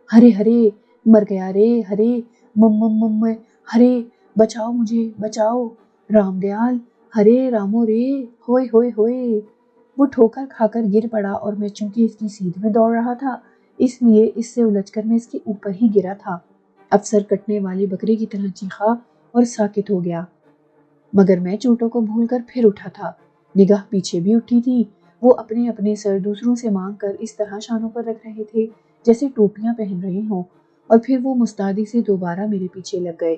ہرے ہرے، مر گیا رے، ہرے مم مم مم، ہرے بچاؤ مجھے بچاؤ، رام دیال، ہرے رامو رے، ہوئے ہوئے ہوئے۔ وہ ٹھوکر کھا کر گر پڑا اور میں چونکہ اس کی سیدھ میں دوڑ رہا تھا اس لیے اس سے الجھ کر میں اس کے اوپر ہی گرا تھا۔ افسر کٹنے والے بکرے کی طرح چیخا اور ساکت ہو گیا، مگر میں چوٹوں کو بھول کر پھر اٹھا تھا۔ نگاہ پیچھے بھی اٹھی تھی۔ وہ اپنے اپنے سر دوسروں سے مانگ کر اس طرح شانوں پر رکھ رہے تھے جیسے ٹوپیاں پہن رہے ہوں، اور پھر وہ مستعدی سے دوبارہ میرے پیچھے لگ گئے۔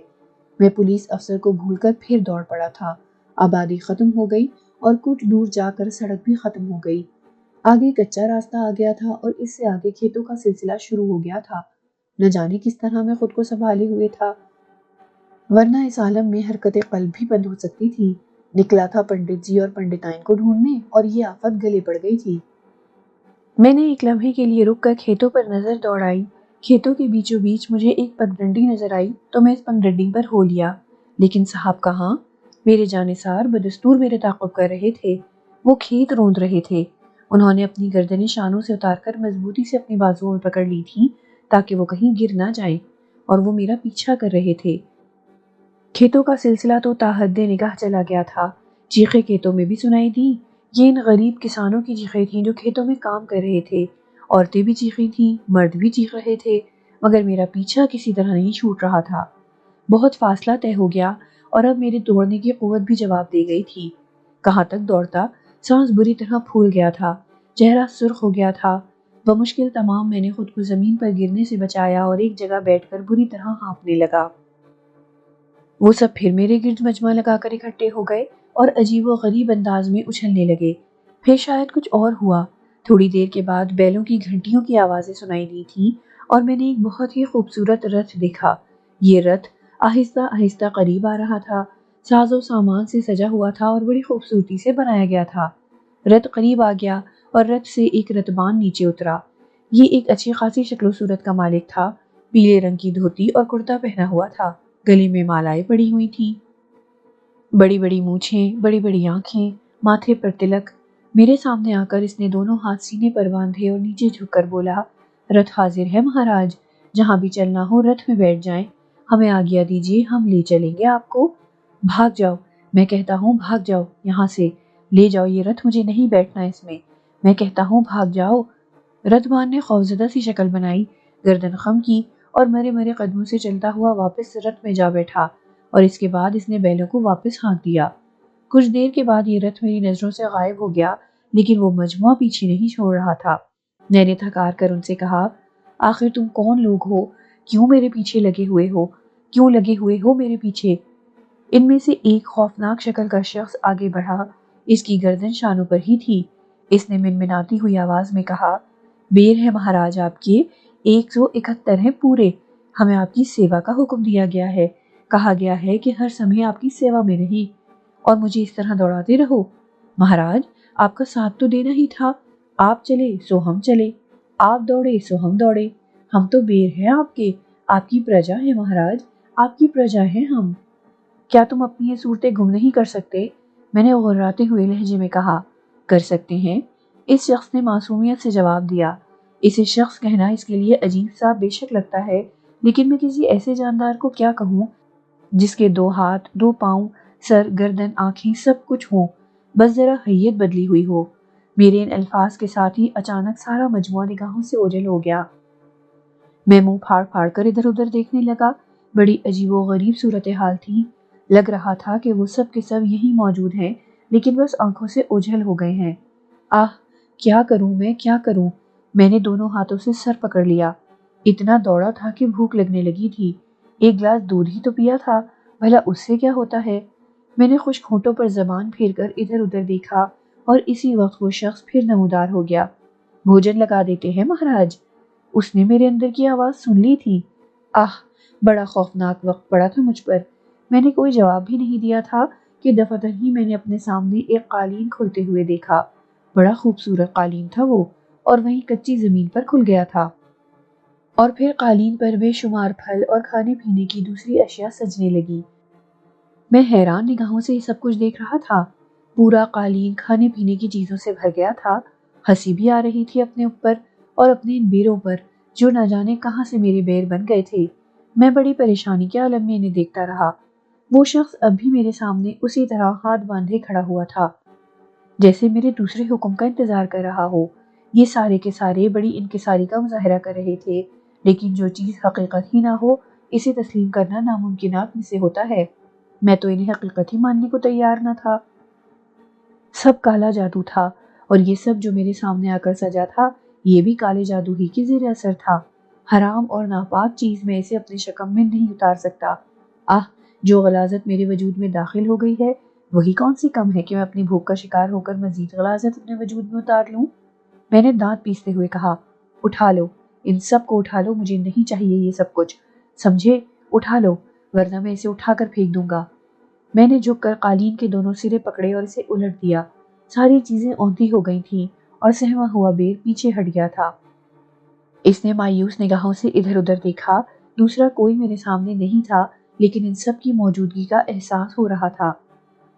میں پولیس افسر کو بھول کر پھر دوڑ پڑا تھا۔ آبادی ختم ہو گئی اور کچھ دور جا کر سڑک بھی ختم ہو گئی۔ آگے کچا راستہ آ گیا تھا اور اس سے آگے کھیتوں کا سلسلہ شروع ہو گیا تھا۔ نہ جانے کس طرح میں خود کو سنبھالے ہوئے تھا، ورنہ اس عالم میں حرکت قلب بھی بند ہو سکتی تھی۔ نکلا تھا پنڈت جی اور پنڈتائن کو ڈھونڈنے اور یہ آفت گلے پڑ گئی تھی۔ میں نے ایک لمحے کے لیے رک کر کھیتوں پر نظر دوڑائی۔ کھیتوں کے بیچوں بیچ مجھے ایک پگڈنڈی نظر آئی تو میں اس پگڈنڈی پر ہو لیا، لیکن صاحب کہاں؟ میرے جانثار بدستور میرے تعاقب کر رہے تھے۔ وہ کھیت روند رہے تھے۔ انہوں نے اپنی گردنیں شانوں سے اتار کر مضبوطی سے اپنی بازوؤں میں پکڑ لی تھی تاکہ وہ کہیں گر نہ جائیں، اور وہ میرا پیچھا کر رہے تھے۔ کھیتوں کا سلسلہ تو تا حد نگاہ چلا گیا تھا۔ چیخیں کھیتوں میں بھی سنائی دی۔ یہ ان غریب کسانوں کی چیخیں تھیں جو کھیتوں میں کام کر رہے تھے۔ عورتیں بھی چیخیں تھیں، مرد بھی چیخ رہے تھے، مگر میرا پیچھا کسی طرح نہیں چھوٹ رہا تھا۔ بہت فاصلہ طے ہو گیا اور اب میرے دوڑنے کی قوت بھی جواب دے گئی تھی۔ کہاں تک دوڑتا، سانس بری طرح پھول گیا تھا، چہرہ سرخ ہو گیا تھا۔ بمشکل تمام میں نے خود کو زمین پر گرنے سے بچایا اور ایک جگہ بیٹھ کر بری طرح ہانپنے لگا۔ وہ سب پھر میرے گرد مجمع لگا کر اکٹھے ہو گئے اور عجیب و غریب انداز میں اچھلنے لگے۔ پھر شاید کچھ اور ہوا۔ تھوڑی دیر کے بعد بیلوں کی گھنٹیوں کی آوازیں سنائی دی تھیں اور میں نے ایک بہت ہی خوبصورت رتھ دیکھا۔ یہ رتھ آہستہ آہستہ قریب آ رہا تھا، ساز و سامان سے سجا ہوا تھا اور بڑی خوبصورتی سے بنایا گیا تھا۔ رتھ قریب آ گیا اور رتھ سے ایک رتبان نیچے اترا۔ یہ ایک اچھی خاصی شکل و صورت کا مالک تھا۔ پیلے رنگ کی دھوتی اور کرتا پہنا ہوا تھا، گلے میں مالائیں پڑی ہوئی تھیں، بڑی بڑی مونچھیں، بڑی بڑی آنکھیں، ماتھے پر تلک۔ میرے سامنے آ کر اس نے دونوں ہاتھ سینے پر باندھے اور نیچے جھک کر بولا، رتھ حاضر ہے مہاراج، جہاں بھی چلنا ہو رتھ میں بیٹھ جائیں، ہمیں آگیا دیجیے، ہم لے چلیں گے آپ کو۔ بھاگ جاؤ، میں کہتا ہوں بھاگ جاؤ یہاں سے، لے جاؤ یہ رتھ، مجھے نہیں بیٹھنا اس میں، میں کہتا ہوں بھاگ جاؤ۔ رتھبان نے خوفزدہ سی شکل بنائی، گردن خم کی اور مرے مرے قدموں سے چلتا ہوا واپس رتھ میں جا بیٹھا، اور اس کے بعد اس نے بیلوں کو واپس ہانک دیا۔ کچھ دیر کے بعد یہ رتھ میری نظروں سے غائب ہو گیا، لیکن وہ مجموعہ پیچھے نہیں چھوڑ رہا تھا۔ میں نے تھکار کر ان سے کہا، آخر تم کون لوگ ہو؟ کیوں میرے پیچھے لگے ہوئے ہو؟ کیوں لگے ہوئے ہو میرے پیچھے؟ ان میں سے ایک خوفناک شکل کا شخص آگے بڑھا۔ اس کی گردن شانوں پر ہی تھی۔ اس نے منمناتی ہوئی آواز میں کہا، بیر ہے مہاراج آپ کے 171 ہیں پورے، ہمیں آپ کی سیوا کا حکم دیا گیا ہے، کہا گیا ہے کہ ہر سمے آپ کی سیوا میں رہیں اور مجھے اس طرح دوڑاتے رہو۔ مہاراج آپ کا ساتھ تو دینا ہی تھا، آپ چلے سو ہم چلے، آپ دوڑے سو ہم دوڑے، ہم تو بیر ہیں آپ کے، آپ کی پرجا ہے مہاراج، آپ کی پرجا ہیں ہم۔ کیا تم اپنی یہ صورتیں گم نہیں کر سکتے؟ میں نے غراتے ہوئے لہجے میں کہا۔ کر سکتے ہیں، اس شخص نے معصومیت سے جواب دیا۔ اسے شخص کہنا اس کے لیے عجیب سا بے شک لگتا ہے، لیکن میں کسی ایسے جاندار کو کیا کہوں جس کے 2 ہاتھ، 2 پاؤں، سر، گردن، آنکھیں سب کچھ ہوں، بس ذرا حیت بدلی ہوئی ہو۔ میرے ان الفاظ کے ساتھ ہی اچانک سارا مجموعہ نگاہوں سے اوجھل ہو گیا۔ میں منہ پھاڑ پھاڑ کر ادھر ادھر دیکھنے لگا۔ بڑی عجیب و غریب صورتحال تھی۔ لگ رہا تھا کہ وہ سب کے سب یہیں موجود ہیں، لیکن بس آنکھوں سے اوجھل ہو گئے ہیں۔ آہ، کیا کروں میں، کیا کروں؟ میں نے دونوں ہاتھوں سے سر پکڑ لیا۔ اتنا دوڑا تھا کہ بھوک لگنے لگی تھی۔ ایک گلاس دودھ ہی تو پیا تھا، بھلا اس سے کیا ہوتا ہے؟ میں نے خشک ہونٹوں پر زبان پھیر کر ادھر ادھر دیکھا اور اسی وقت وہ شخص پھر نمودار ہو گیا۔ بھوجن لگا دیتے ہیں مہاراج؟ اس نے میرے اندر کی آواز سن لی تھی۔ بڑا خوفناک وقت پڑا تھا مجھ پر۔ میں نے کوئی جواب بھی نہیں دیا تھا کہ دفعتاً ہی میں نے اپنے سامنے ایک قالین کھلتے ہوئے دیکھا۔ بڑا خوبصورت قالین تھا وہ، اور وہیں کچی زمین پر کھل گیا تھا، اور پھر قالین پر بے شمار پھل اور کھانے پینے کی دوسری اشیاء سجنے لگی۔ میں حیران نگاہوں سے یہ سب کچھ دیکھ رہا تھا۔ پورا قالین کھانے پینے کی چیزوں سے بھر گیا تھا۔ ہنسی بھی آ رہی تھی اپنے اوپر اور اپنے ان بیروں پر جو نہ جانے کہاں سے میرے بیر بن گئے تھے۔ میں بڑی پریشانی کے عالم میں انہیں دیکھتا رہا۔ وہ شخص اب بھی میرے سامنے اسی طرح ہاتھ باندھے کھڑا ہوا تھا، جیسے میرے دوسرے حکم کا انتظار کر رہا ہو۔ یہ سارے کے سارے بڑی انکساری کا مظاہرہ کر رہے تھے، لیکن جو چیز حقیقت ہی نہ ہو اسے تسلیم کرنا ناممکنات میں سے ہوتا ہے۔ میں تو انہیں حقیقت ہی ماننے کو تیار نہ تھا۔ سب کالا جادو تھا، اور یہ سب جو میرے سامنے آ کر سجا تھا یہ بھی کالے جادو ہی کے زیر اثر تھا۔ حرام اور ناپاک چیز میں اسے اپنے شکم میں نہیں اتار سکتا۔ جو غلاظت میرے وجود میں داخل ہو گئی ہے وہی کون سی کم ہے کہ میں اپنی بھوک کا شکار ہو کر مزید غلاظت اپنے وجود میں اتار لوں۔ میں نے دانت پیستے ہوئے کہا، اٹھا لو، ان سب کو اٹھا لو، مجھے نہیں چاہیے یہ سب کچھ، سمجھے؟ اٹھا لو، ورنہ میں اسے اٹھا کر پھینک دوں گا۔ میں نے جھک کر قالین کے دونوں سرے پکڑے اور اسے الٹ دیا۔ ساری چیزیں اونتی ہو گئی تھیں اور سہما ہوا بیر پیچھے ہٹ گیا تھا۔ اس نے مایوس نگاہوں سے ادھر ادھر دیکھا۔ دوسرا کوئی میرے سامنے نہیں تھا، لیکن ان سب کی موجودگی کا احساس ہو رہا تھا۔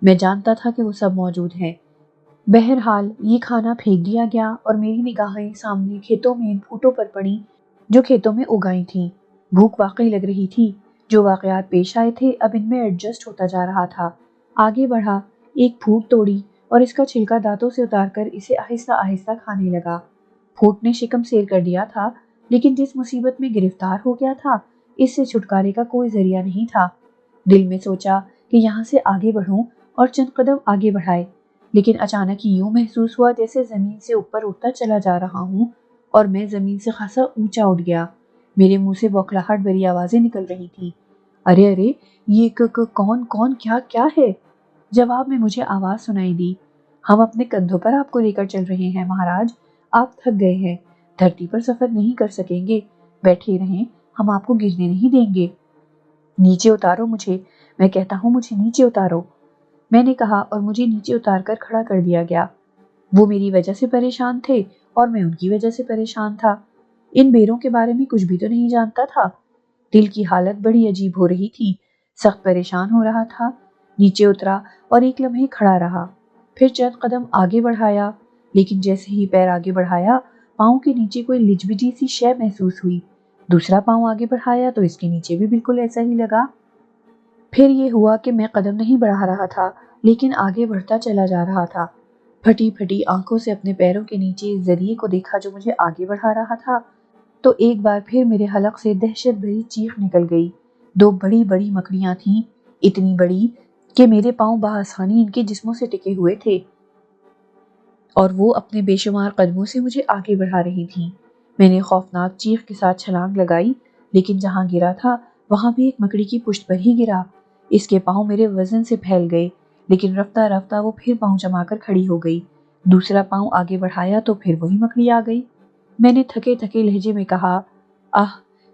میں جانتا تھا کہ وہ سب موجود ہیں۔ بہرحال یہ کھانا پھینک دیا گیا اور میری نگاہیں سامنے کھیتوں میں ان پھوٹوں پر پڑیں جو کھیتوں میں اگائی تھیں۔ بھوک واقعی لگ رہی تھی۔ جو واقعات پیش آئے تھے اب ان میں ایڈجسٹ ہوتا جا رہا تھا۔ آگے بڑھا، ایک پھوٹ توڑی اور اس کا چھلکا دانتوں سے اتار کر اسے آہستہ آہستہ کھانے لگا۔ پھوٹ نے شکم سیر کر دیا تھا، لیکن جس مصیبت میں گرفتار ہو گیا تھا اس سے چھٹکارے کا کوئی ذریعہ نہیں تھا۔ دل میں سوچا کہ یہاں سے آگے بڑھوں اور چند قدم آگے بڑھائے، لیکن اچانک یوں محسوس ہوا جیسے زمین سے اوپر اٹھتا چلا جا رہا ہوں، اور میں زمین سے خاصا اونچا اٹھ گیا۔ میرے منہ سے بوکھلاہٹ بھری آوازیں نکل رہی تھی۔ ارے یہ کون کیا ہے؟ جواب میں مجھے آواز سنائی دی، ہم اپنے کندھوں پر آپ کو لے کر چل رہے ہیں مہاراج، آپ تھک گئے ہیں، دھرتی پر سفر نہیں کر سکیں گے، بیٹھے رہیں، ہم آپ کو گرنے نہیں دیں گے۔ نیچے اتارو مجھے، میں کہتا ہوں مجھے نیچے اتارو، میں نے کہا، اور مجھے نیچے اتار کر کھڑا کر دیا گیا۔ وہ میری وجہ سے پریشان تھے اور میں ان کی وجہ سے پریشان تھا۔ ان بیروں کے بارے میں کچھ بھی تو نہیں جانتا تھا۔ دل کی حالت بڑی عجیب ہو رہی تھی، سخت پریشان ہو رہا تھا۔ نیچے اترا اور ایک لمحے کھڑا رہا، پھر چند قدم آگے بڑھایا، لیکن جیسے ہی پیر آگے بڑھایا پاؤں کے نیچے کوئی لجبجی سی شے محسوس ہوئی۔ دوسرا پاؤں آگے بڑھایا تو اس کے نیچے بھی بالکل ایسا ہی لگا۔ پھر یہ ہوا کہ میں قدم نہیں بڑھا رہا تھا لیکن آگے بڑھتا چلا جا رہا تھا۔ پھٹی پھٹی آنکھوں سے اپنے پیروں کے نیچے اس ذریعے کو دیکھا جو مجھے آگے بڑھا رہا تھا، تو ایک بار پھر میرے حلق سے دہشت بھری چیخ نکل گئی۔ دو بڑی بڑی مکڑیاں تھیں، اتنی بڑی کہ میرے پاؤں بآسانی ان کے جسموں سے ٹکے ہوئے تھے، اور وہ اپنے بے شمار قدموں سے مجھے آگے بڑھا رہی تھیں۔ میں نے خوفناک چیخ کے ساتھ چھلانگ لگائی، لیکن جہاں گرا تھا وہاں بھی ایک مکڑی کی پشت پر ہی گرا۔ اس کے پاؤں میرے وزن سے پھیل گئے، لیکن رفتہ رفتہ وہ پھر پاؤں جما کر کھڑی ہو گئی۔ دوسرا پاؤں آگے بڑھایا تو پھر وہی مکڑی آ گئی۔ میں نے تھکے تھکے لہجے میں کہا،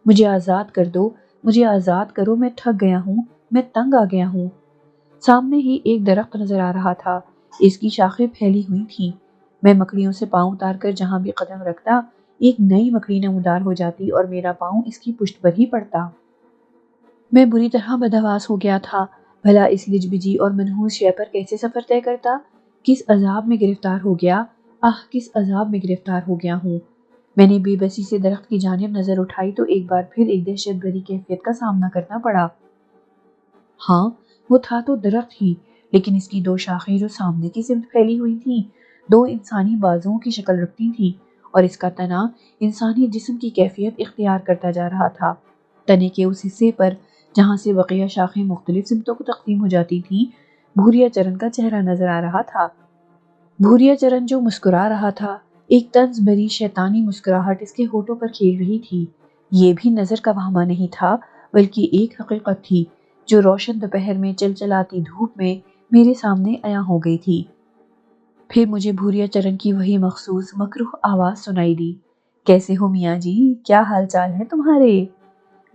مجھے آزاد کر دو، مجھے آزاد کرو، میں تھک گیا ہوں، میں تنگ آ گیا ہوں۔ سامنے ہی ایک درخت نظر آ رہا تھا، اس کی شاخیں پھیلی ہوئی تھیں۔ میں مکڑیوں سے پاؤں اتار کر جہاں بھی قدم رکھتا ایک نئی مکڑی نمودار ہو جاتی اور میرا پاؤں اس کی پشت پر ہی پڑتا۔ میں بری طرح بدحواس ہو گیا تھا، بھلا اس لجبجی اور منحوس شے پر کیسے سفر طے کرتا؟ کس عذاب میں گرفتار ہو گیا، کس عذاب میں گرفتار ہو گیا ہوں۔ میں نے بے بسی سے درخت کی جانب نظر اٹھائی تو ایک بار پھر ایک دہشت بھری کیفیت کا سامنا کرنا پڑا۔ ہاں، وہ تھا تو درخت ہی، لیکن اس کی دو شاخیں جو سامنے کی سمت پھیلی ہوئی تھیں دو انسانی بازوؤں کی شکل رکھتی تھیں، اور اس کا تنا انسانی جسم کی کیفیت اختیار کرتا جا رہا تھا۔ تنے کے اس حصے پر جہاں سے بقیہ شاخیں مختلف سمتوں کو تقسیم ہو جاتی تھیں بھوریا چرن کا چہرہ نظر آ رہا تھا۔ بھوریا چرن جو مسکرا رہا تھا، ایک طنز بری شیطانی مسکراہٹ اس کے ہونٹوں پر کھیل رہی تھی۔ یہ بھی نظر کا وہمہ نہیں تھا بلکہ ایک حقیقت تھی جو روشن دوپہر میں چلچلاتی دھوپ میں میرے سامنے عیاں ہو گئی تھی۔ پھر مجھے بھوریا چرن کی وہی مخصوص مکروہ آواز سنائی دی، کیسے ہو میاں جی، کیا حال چال ہے تمہارے؟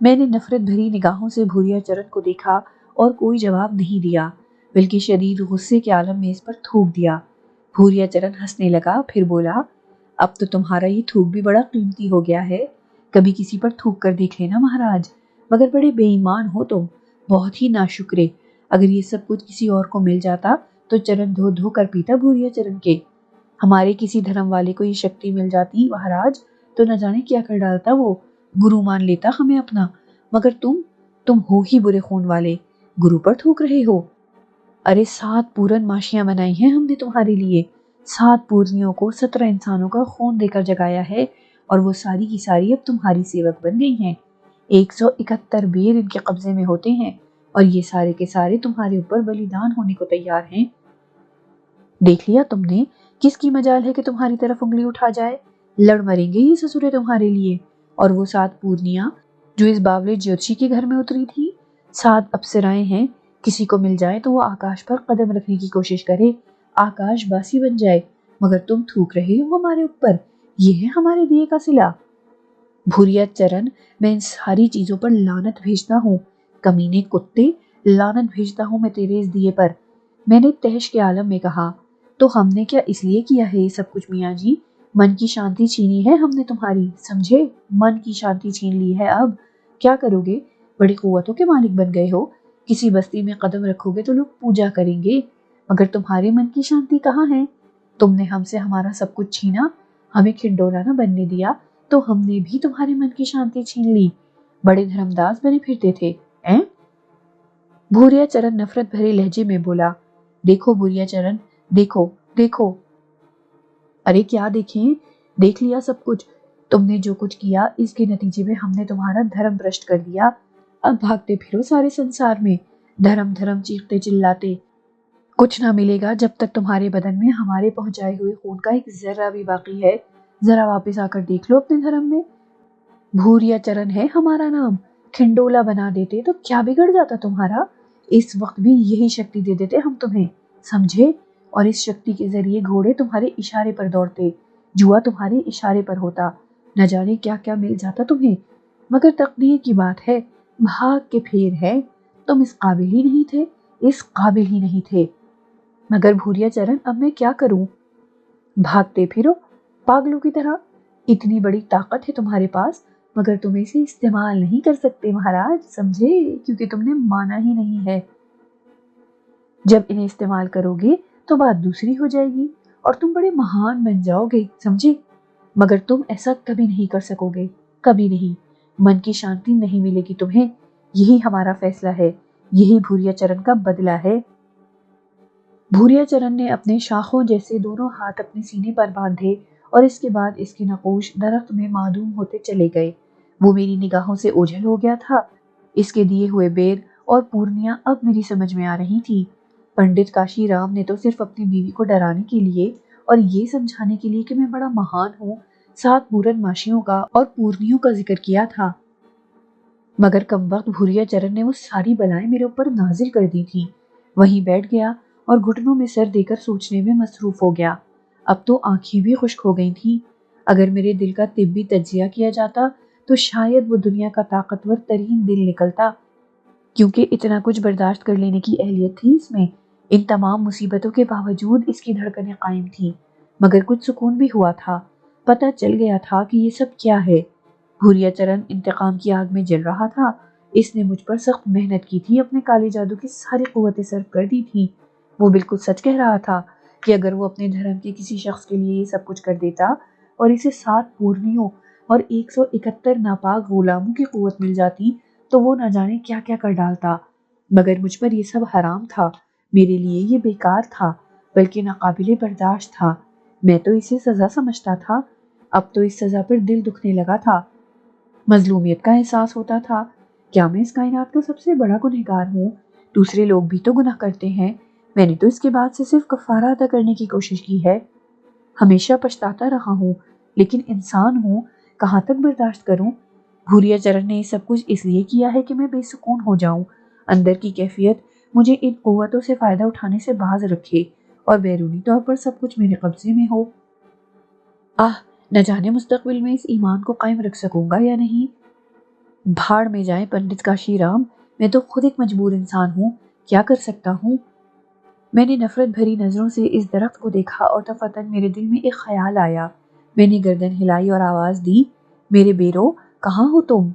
میں نے نفرت بھری نگاہوں سے بھوریا چرن کو دیکھا اور کوئی جواب نہیں دیا بلکہ شدید غصے کے عالم میں اس پر تھوک دیا۔ بھوریا چرن ہنسنے لگا، پھر بولا، اب تو تمہارا یہ تھوک بھی بڑا قیمتی ہو گیا ہے، کبھی کسی پر تھوک کر دیکھ لینا مہاراج، مگر بڑے بے ایمان ہو تم، بہت ہی ناشکرے۔ اگر یہ سب کچھ کسی اور کو مل جاتا تو چرن دھو دھو کر پیتا بھوریا چرن کے۔ ہمارے کسی دھرم والے کو یہ شکتی مل جاتی مہاراج تو نہ جانے کیا کر ڈالتا، وہ گرو مان لیتا ہمیں اپنا، مگر تم ہو ہی برے خون والے، گرو پر تھوک رہے ہو۔ ارے 7 پورن ماشیاں بنائی ہیں ہم نے تمہارے لیے، 7 پورنیوں کو 17 انسانوں کا خون دے کر جگایا ہے، اور وہ ساری کی ساری اب تمہاری سیوک بن گئی ہیں۔ 171 بیر ان کے قبضے میں ہوتے ہیں، اور یہ سارے کے سارے تمہارے اوپر بلیدان ہونے کو تیار ہیں۔ دیکھ لیا تم نے کس کی مجال ہے کہ تمہاری طرف انگلی اٹھا جائے؟ لڑ مریں گے یہ سسرے تمہارے لیے۔ اور وہ 7 پورنیاں جو اس باولے جیوتشی کے گھر میں اتری تھی، 7 اپسرائیں ہیں، کسی کو مل جائے تو وہ آکاش پر قدم رکھنے کی کوشش کرے، آکاش باسی بن جائے، مگر تم تھوک رہے ہو ہمارے اوپر، یہ ہے ہمارے دیے کا صلہ۔ بھوریا چرن، میں ان ساری چیزوں پر لعنت بھیجتا ہوں، کمینے کتے، لعنت بھیجتا ہوں میں تیرے اس دیے پر، میں نے تحش کے عالم میں کہا۔ تو ہم نے کیا اس لیے کیا ہے یہ سب کچھ میاں جی؟ من کی شانتی چھینی ہے ہم نے تمہاری، سمجھے؟ من کی شانتی چھین لی ہے، اب کیا کرو گے؟ بڑی قوتوں کے مالک بن گئے ہو، کسی بستی میں قدم رکھو گے تو لوگ پوجا کریں گے، مگر تمہارے من کی شانتی کہاں ہے؟ تم نے ہم سے ہمارا سب کچھ چھینا، ہمیں کھنڈولا نہ بننے دیا، تو ہم نے بھی تمہارے من کی شانتی چھین لی، بڑے دھرم داس بنے پھرتے تھے، ہیں؟ بھوریا چرن نفرت بھرے لہجے میں بولا، دیکھو بھوریا چرن، دیکھو دیکھو۔ ارے کیا دیکھیں؟ دیکھ لیا سب کچھ، تم نے جو کچھ کیا اس کے نتیجے میں ہم نے تمہارا دھرم بھرشٹ کر دیا، اب بھاگتے پھرو سارے سنسار میں، دھرم دھرم چیختے چلاتے، کچھ نہ ملے گا جب تک تمہارے بدن میں ہمارے پہنچائے ہوئے خون کا ایک ذرہ بھی باقی ہے، ذرا واپس آ کر دیکھ لو اپنے دھرم میں۔ بھوریا چرن ہے ہمارا نام، کھنڈولا بنا دیتے تو کیا بگڑ جاتا تمہارا؟ اس وقت بھی یہی شکتی دے دیتے ہم تمہیں، سمجھے؟ اور اس شکتی کے ذریعے گھوڑے تمہارے اشارے پر دوڑتے، جوا تمہارے اشارے پر ہوتا، نہ جانے کیا کیا مل جاتا تمہیں، مگر تقدیر کی بات ہے، بھاگ کے پھیر ہے، تم اس قابل ہی نہیں تھے، اس قابل ہی نہیں تھے۔ مگر بھوریا چرن اب میں کیا کروں؟ بھاگتے پھرو پاگلوں کی طرح، اتنی بڑی طاقت ہے تمہارے پاس، مگر تم اسے استعمال نہیں کر سکتے مہاراج، سمجھے؟ کیونکہ تم نے مانا ہی نہیں ہے۔ جب انہیں استعمال کرو گے تو بات دوسری ہو جائے گی اور تم بڑے مہان بن جاؤ گے، سمجھے؟ مگر تم ایسا کبھی نہیں کر سکو گے، کبھی نہیں، من کی شانتی نہیں ملے گی تمہیں، یہی ہمارا فیصلہ ہے، یہی بھوریا چرن کا بدلہ ہے۔ بھوریا چرن نے اپنے شاخوں جیسے دونوں ہاتھ اپنے سینے پر باندھے اور اس کے بعد اس کے نقوش درخت میں معدوم ہوتے چلے گئے۔ وہ میری نگاہوں سے اوجھل ہو گیا تھا، اس کے دیے ہوئے بیر اور پورنیاں اب میری سمجھ میں آ رہی تھی۔ پنڈت کاشی رام نے تو صرف اپنی بیوی کو ڈرانے کے لیے اور یہ سمجھانے کے لیے کہ میں بڑا مہان ہوں 7 پورن ماشیوں کا اور پورنیوں کا ذکر کیا تھا، مگر کم وقت بھوریا چرن نے وہ ساری بلائیں میرے اوپر نازل کر دی تھی۔ وہیں بیٹھ گیا اور گھٹنوں میں سر دے کر سوچنے میں مصروف ہو گیا۔ اب تو آنکھیں بھی خشک ہو گئی تھیں، اگر میرے دل کا طبی تجزیہ کیا جاتا تو شاید وہ دنیا کا طاقتور ترین دل نکلتا، کیونکہ اتنا کچھ برداشت کر لینے کی اہلیت تھی اس میں، ان تمام مصیبتوں کے باوجود اس کی دھڑکنیں قائم تھیں، مگر کچھ سکون بھی ہوا تھا، پتہ چل گیا تھا کہ یہ سب کیا ہے۔ بھوریا چرن انتقام کی آگ میں جل رہا تھا، اس نے مجھ پر سخت محنت کی تھی، اپنے کالے جادو کی ساری قوتیں صرف کر دی تھی، وہ بالکل سچ کہہ رہا تھا کہ اگر وہ اپنے دھرم کے کسی شخص کے لیے یہ سب کچھ کر دیتا اور اسے 7 پورنیوں اور 171 ناپاک غلاموں کی قوت مل جاتی تو وہ نہ جانے کیا کیا کر ڈالتا، مگر مجھ پر یہ سب حرام تھا، میرے لیے یہ بیکار تھا، بلکہ ناقابل برداشت تھا، میں تو اسے سزا سمجھتا تھا، اب تو اس سزا پر دل دکھنے لگا تھا، مظلومیت کا احساس ہوتا تھا۔ کیا میں اس کائنات کا سب سے بڑا گنہگار ہوں؟ دوسرے لوگ بھی تو گناہ کرتے ہیں، میں نے تو اس کے بعد سے صرف کفارہ ادا کرنے کی کوشش کی ہے۔ ہمیشہ پچھتاتا رہا ہوں، لیکن انسان ہوں، کہاں تک برداشت کروں؟ بھوریا چرن نے یہ سب کچھ اس لیے کیا ہے کہ میں بے سکون ہو جاؤں، اندر کی کیفیت مجھے ان قوتوں سے فائدہ اٹھانے سے باز رکھے اور بیرونی طور پر سب کچھ میرے قبضے میں ہو۔ نہ جانے مستقبل میں اس ایمان کو قائم رکھ سکوں گا یا نہیں۔ بھاڑ میں جائیں پنڈت کاشی رام، میں تو خود ایک مجبور انسان ہوں، کیا کر سکتا ہوں؟ میں نے نفرت بھری نظروں سے اس درخت کو دیکھا اور دفعتاً میرے دل میں ایک خیال آیا۔ میں نے گردن ہلائی اور آواز دی، میرے بیرو، کہاں ہو تم؟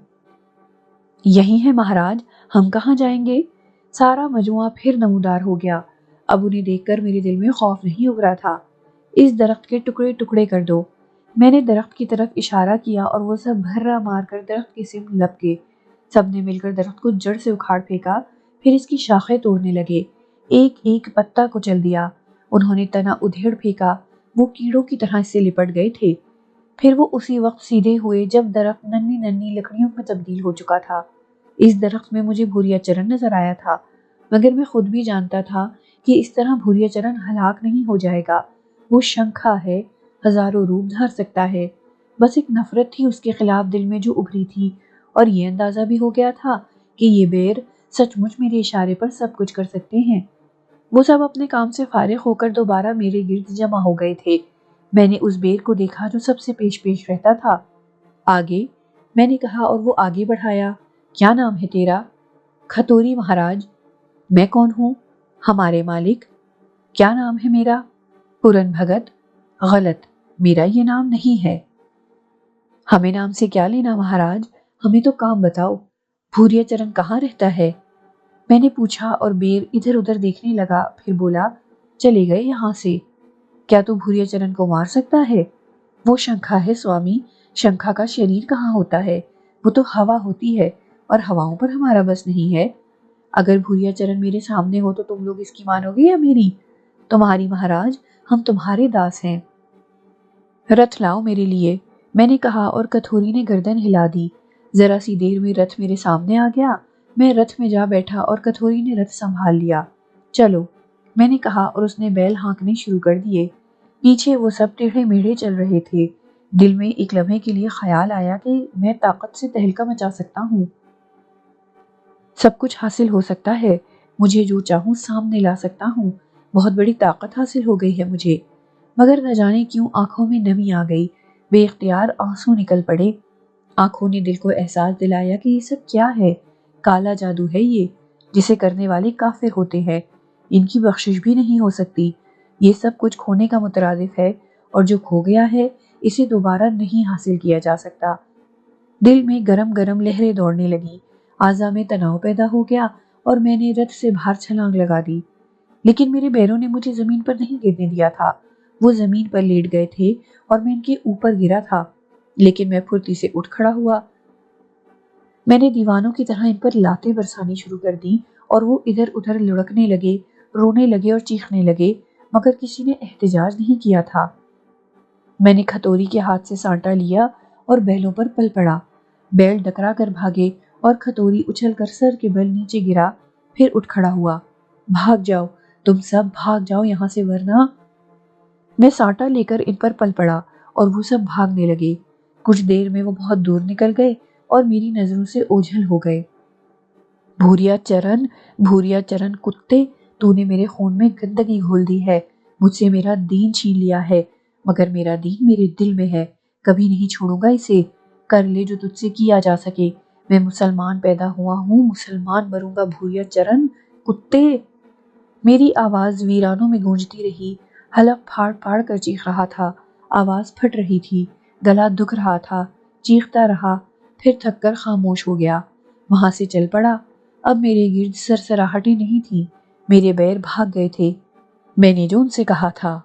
یہی ہے مہاراج، ہم کہاں جائیں گے؟ سارا مجموعہ پھر نمودار ہو گیا۔ اب انہیں دیکھ کر میرے دل میں خوف نہیں ابھرا تھا۔ اس درخت کے ٹکڑے ٹکڑے کر دو۔ میں نے درخت کی طرف اشارہ کیا اور وہ سب بھرا مار کر درخت کی سمت لپ گئے۔ سب نے مل کر درخت کو جڑ سے اکھاڑ پھینکا، پھر اس کی شاخیں توڑنے لگے، ایک ایک پتا کچل دیا۔ انہوں نے تنا ادھیڑ پھینکا، وہ کیڑوں کی طرح اس سے لپٹ گئے تھے۔ پھر وہ اسی وقت سیدھے ہوئے جب درخت ننھی ننھی لکڑیوں میں تبدیل ہو چکا تھا۔ اس درخت میں مجھے بھوریا چرن نظر آیا تھا، مگر میں خود بھی جانتا تھا کہ اس طرح بھوریا چرن ہلاک نہیں ہو جائے گا۔ وہ شنکھا ہے، ہزاروں روپ دھار سکتا ہے۔ بس ایک نفرت تھی اس کے خلاف دل میں جو ابھری تھی، اور یہ اندازہ بھی ہو گیا تھا کہ یہ بیر سچ مچ میرے اشارے پر سب کچھ کر سکتے ہیں۔ وہ سب اپنے کام سے فارغ ہو کر دوبارہ میرے گرد جمع ہو گئے تھے۔ میں نے اس بیر کو دیکھا جو سب سے پیش پیش رہتا تھا۔ آگے، میں نے کہا اور وہ آگے بڑھایا۔ کیا نام ہے تیرا؟ کھتوری مہاراج۔ میں کون ہوں؟ ہمارے مالک۔ کیا نام ہے میرا؟ پورن بھگت۔ غلط، میرا یہ نام نہیں ہے۔ ہمیں نام سے کیا لینا مہاراج، ہمیں تو کام بتاؤ، بھوریا چرن کہاں رہتا ہے؟ میں نے پوچھا اور بیر ادھر ادھر دیکھنے لگا، پھر بولا، چلے گئے یہاں سے۔ کیا تو بھوریا چرن کو مار سکتا ہے؟ وہ شنکھا ہے سوامی، شنکھا کا شریر کہاں ہوتا ہے؟ وہ تو ہوا ہوتی ہے، اور ہواؤں پر ہمارا بس نہیں ہے۔ اگر بھوریا چرن میرے سامنے ہو تو تم لوگ اس کی مانو گے یا میری؟ تمہاری مہاراج، ہم تمہارے داس ہیں۔ رتھ لاؤ میرے لیے، میں نے کہا اور کٹھوری نے گردن ہلا دی۔ ذرا سی دیر میں رتھ میرے سامنے آ گیا۔ میں رتھ میں جا بیٹھا اور کٹھوری نے رتھ سنبھال لیا۔ چلو، میں نے کہا اور اس نے بیل ہانکنے شروع کر دیے۔ پیچھے وہ سب ٹیڑھے میڑھے چل رہے تھے۔ دل میں ایک لمحے کے لیے خیال آیا کہ میں طاقت سے تہلکہ مچا سکتا ہوں، سب کچھ حاصل ہو سکتا ہے، مجھے جو چاہوں سامنے لا سکتا ہوں، بہت بڑی طاقت حاصل ہو گئی ہے مجھے۔ مگر نہ جانے کیوں آنکھوں میں نمی آ گئی، بے اختیار آنسو نکل پڑے۔ آنکھوں نے دل کو احساس دلایا کہ یہ سب کیا ہے، کالا جادو ہے یہ، جسے کرنے والے کافر ہوتے ہیں، ان کی بخشش بھی نہیں ہو سکتی۔ یہ سب کچھ کھونے کا مترادف ہے، اور جو کھو گیا ہے اسے دوبارہ نہیں حاصل کیا جا سکتا۔ دل میں گرم گرم لہریں دوڑنے لگی، اعضاء میں تناؤ پیدا ہو گیا اور میں نے رتھ سے باہر چھلانگ لگا دی۔ لیکن میرے بیروں نے مجھے زمین پر نہیں گرنے دیا تھا، وہ زمین پر لیٹ گئے تھے اور میں ان کے اوپر گرا تھا، لیکن میں پھرتی سے اٹھ کھڑا ہوا۔ میں نے دیوانوں کی طرح ان پر لاتیں برسانی شروع کر دی اور وہ ادھر ادھر لڑکنے لگے، رونے لگے اور چیخنے لگے، مگر کسی نے احتجاج نہیں کیا تھا۔ میں نے کھتوری کے ہاتھ سے سانٹا لیا اور بیلوں پر پل پڑا۔ بیل ڈکرا کر بھاگے اور کھتوری اچھل کر سر کے بل نیچے گرا، پھر اٹھ کھڑا ہوا۔ بھاگ جاؤ، تم سب بھاگ جاؤ یہاں سے، ورنہ… میں سانٹا لے کر ان پر پل پڑا اور وہ سب بھاگنے لگے۔ کچھ دیر میں وہ بہت دور نکل گئے اور میری نظروں سے اوجھل ہو گئے۔ بھوریا چرن کتے، تو نے میرے خون میں گندگی گھول دی ہے، مجھ سے میرا دین چھین لیا ہے، مگر میرا دین میرے دل میں ہے، کبھی نہیں چھوڑوں گا اسے۔ کر لے جو تجھ سے کیا جا سکے، میں مسلمان پیدا ہوا ہوں، مسلمان مروں گا۔ بھوریا چرن کتے! میری آواز ویرانوں میں گونجتی رہی، حلق پھاڑ پھاڑ کر چیخ رہا تھا، آواز پھٹ رہی تھی، گلا دکھ رہا تھا، چیختا رہا، پھر تھک کر خاموش ہو گیا، وہاں سے چل پڑا۔ اب میرے گرد سرسراہٹیں نہیں تھیں، میرے بیر بھاگ گئے تھے، میں نے جو ان سے کہا تھا۔